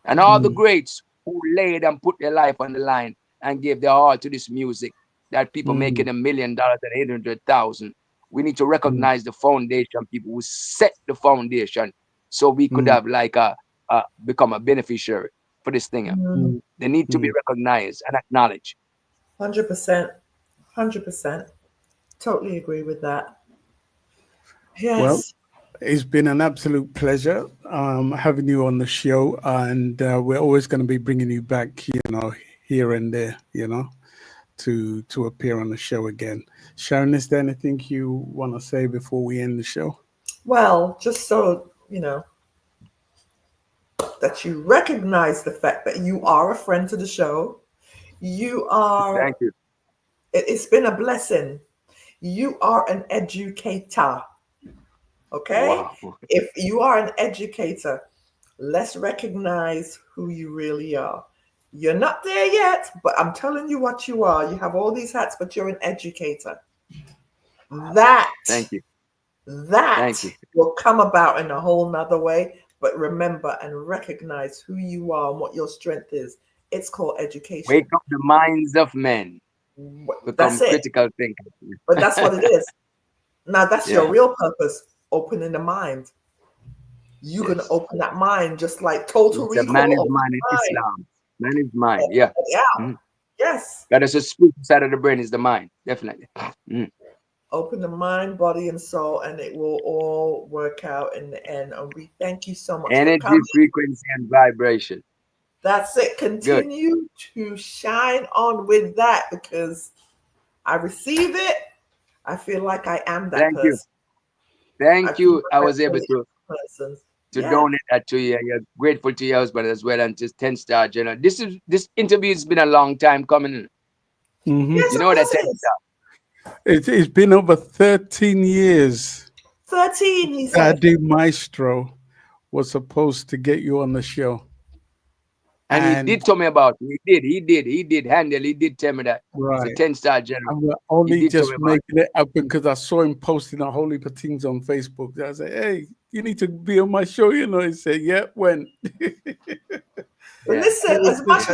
I: And all the
E: Mm,
I: greats who laid and put their life on the line and gave their heart to this music that people making
E: mm,
I: $1 million and 800,000. We need to
E: mm,
I: recognize the foundation people who set the foundation so we could
E: mm,
I: have like become a beneficiary for this thing.
D: Mm.
E: mm,
I: They need to be
E: mm.
I: recognized and acknowledged.
D: 100%. 100%. Totally agree with that.
E: Well,
D: Yes.
E: it's been an absolute pleasure having you on the show, and we're always going to be bringing you back, here and there, to appear on the show again. Sharon, is there anything you want to say before we end the show?
D: Well, just so you know that you recognize the fact that you are a friend to the show. You are,
I: Thank you.
D: it's been a blessing. You are an educator. Okay?
I: Wow.
D: If you are an educator, let's recognize who you really are. You're not there yet, but I'm telling you what you are. You have all these hats, but you're an educator.
I: Thank you.
D: That will come about in a whole nother way. But remember and recognize who you are and what your strength is. It's called education.
I: Wake up the minds of men. Become critical thinkers.
D: But that's what it is. Now that's your real purpose, opening the mind. You can open that mind just like total recall.
I: The man is mind in Islam. Man is mind, yeah.
D: Yes.
I: That is the spiritual side of the brain is the mind, definitely.
D: Open the mind, body, and soul, and it will all work out in the end. And we thank you so much.
I: Energy, frequency, and vibration.
D: That's it. Continue to shine on with that because I receive it. I feel like I am that person.
I: Thank you. I was able to donate that to you. You're grateful to your husband as well, and just 10-star general. This interview has been a long time coming.
E: Mm-hmm.
D: Yes,
I: you know that 10-star.
E: It's been over 13 years.
D: 13, he said.
E: Daddy Maestro was supposed to get you on the show.
I: And he did tell me about it. He did handle. He did tell me that.
E: Right.
I: It's a 10-star general.
E: And we're only just making it happen because I saw him posting a whole heap of things on Facebook. I said, hey, you need to be on my show, you know. He said, yeah, when?
D: Listen, as much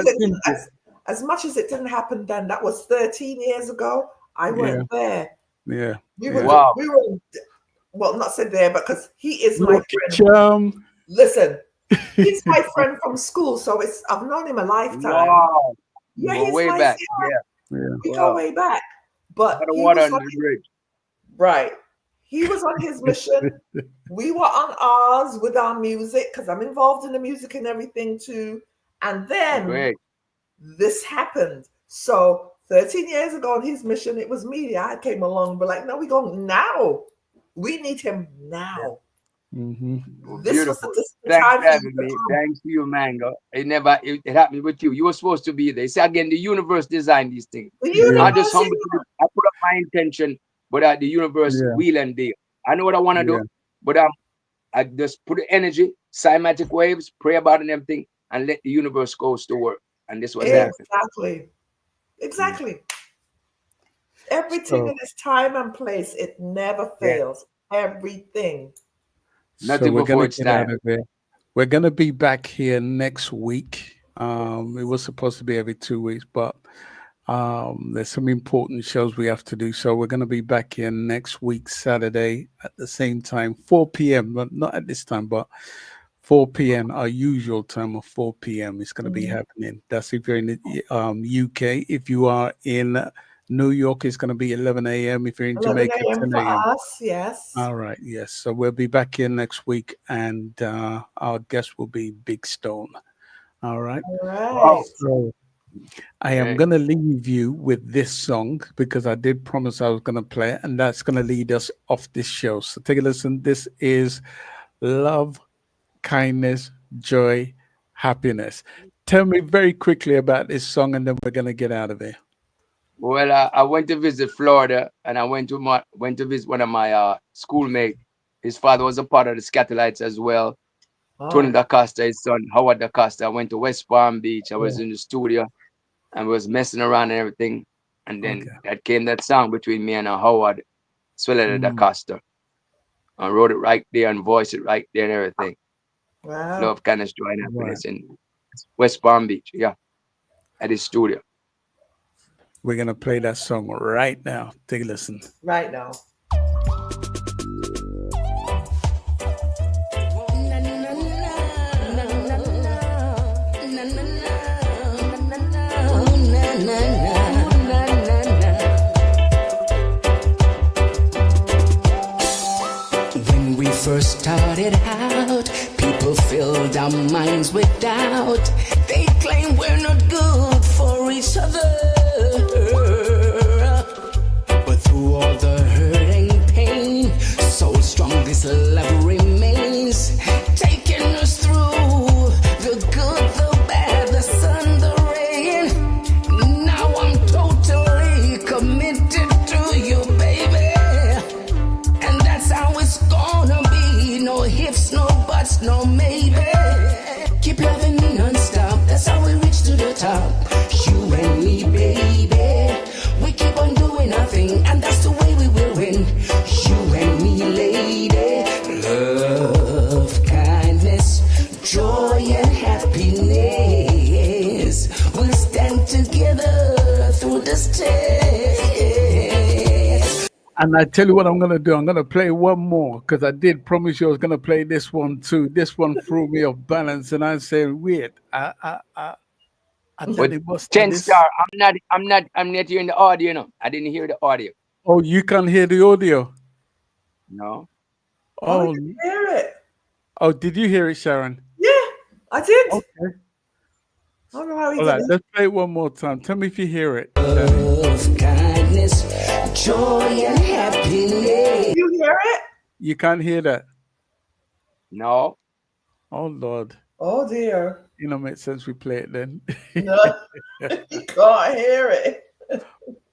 D: as it didn't happen then, that was 13 years ago. I weren't there.
E: Yeah.
D: We were, well, not said there, because he is my friend. Listen, he's my friend from school, so I've known him a lifetime.
I: Wow.
D: Yeah,
I: he's
D: way
I: back.
D: We go way back. But he was on his mission. We were on ours with our music because I'm involved in the music and everything too. And then this happened. So 13 years ago on his mission, it was me. I came along, but like, no, we go now. We need him now.
E: Mm-hmm.
D: This was the
I: Thanks
D: time
I: for having me. Thanks to you, Mango. It happened with you. You were supposed to be there. See, again, the universe designed these things. I just I put up my intention, but the universe wheel and deal. I know what I want to do, but I just put the energy, cymatic waves, pray about it and everything, and let the universe goes to work. And this was happening.
D: Exactly. Everything in its time and place. It never fails. Everything.
I: Nothing before it's time.
E: We're going to be back here next week. It was supposed to be every 2 weeks, but there's some important shows we have to do. So we're going to be back here next week, Saturday, at the same time, 4 p.m. But not at this time, but 4 p.m., our usual time of 4 p.m. is going to be happening. That's if you're in the UK. If you are in New York, it's going to be 11 a.m. If you're in Jamaica, 10 a.m.
D: Yes.
E: All right. Yes. So we'll be back here next week, and our guest will be Big Stone. All right.
D: All right.
E: So I am going to leave you with this song because I did promise I was going to play it, and that's going to lead us off this show. So take a listen. This is Love, Kindness, Joy, Happiness. Tell me very quickly about this song, and then we're going to get out of here.
I: Well, I went to visit Florida, and I went to visit one of my schoolmates. His father was a part of the Scatolites as well. Tony DaCosta, his son, Howard DaCosta. I went to West Palm Beach. I was in the studio and was messing around and everything. And then that came that song between me and Howard, Swelly DaCosta. I wrote it right there and voiced it right there and everything.
D: Wow.
I: Love, Kindness, Joy, and Happiness in West Palm Beach. Yeah, at his studio.
E: We're going to play that song right now. Take a listen.
D: Right now.
B: When we first started out, people filled our minds with doubt. They claim we're not good for each other. But through all the hurt and pain, so strong this love remains, taking us through the good, the bad, the sun, the rain. Now I'm totally committed to you, baby. And that's how it's gonna be. No ifs, no buts, no maybe. top. You and me, baby. We keep on doing our thing, and that's the way we will win. You and me, lady. Love, kindness, joy, and happiness. We'll stand together through this test.
E: And I tell you what I'm going to do. I'm going to play one more because I did promise you I was going to play this one too. This one threw me off balance, and I said, "Wait, I thought it was
I: 10
E: this."
I: star. I'm not hearing the audio. No, I didn't hear the audio.
E: Oh, you can't hear the audio.
I: No.
E: Oh,
D: I didn't hear it.
E: oh, did you hear it, Sharon?
D: Yeah, I did.
E: Okay.
D: I don't know how he
E: All
D: did
E: right,
D: it.
E: let's play it one more time. Tell me if you hear it.
B: Love, kindness, joy, and happiness.
D: You hear it?
E: You can't hear that.
I: No.
E: Oh Lord.
D: Oh dear.
E: You know, makes sense. We play it then.
D: No, you can't hear it.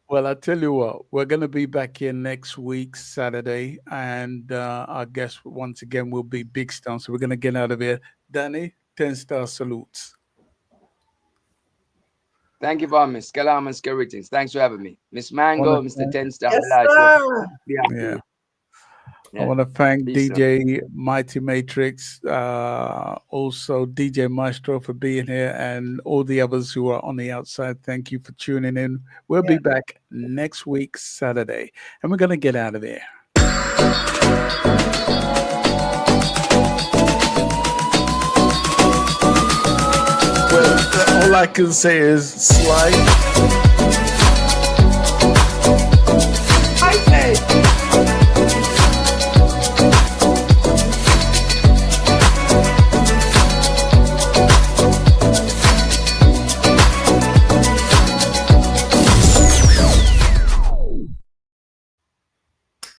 E: Well, I tell you what, we're going to be back here next week, Saturday, and our guest once again will be Big Stone. So we're going to get out of here. Danny, 10-star salutes.
I: Thank you for me. Scalam and greetings. Thanks for having me. Miss Mango, Mr. 10 Star.
D: Yes, sir.
E: Yeah. I want to thank
I: Peace,
E: DJ Mighty Matrix, also DJ Maestro for being here, and all the others who are on the outside. Thank you for tuning in. We'll be back next week, Saturday, and we're going to get out of here.
C: Well, all I can say is Sly.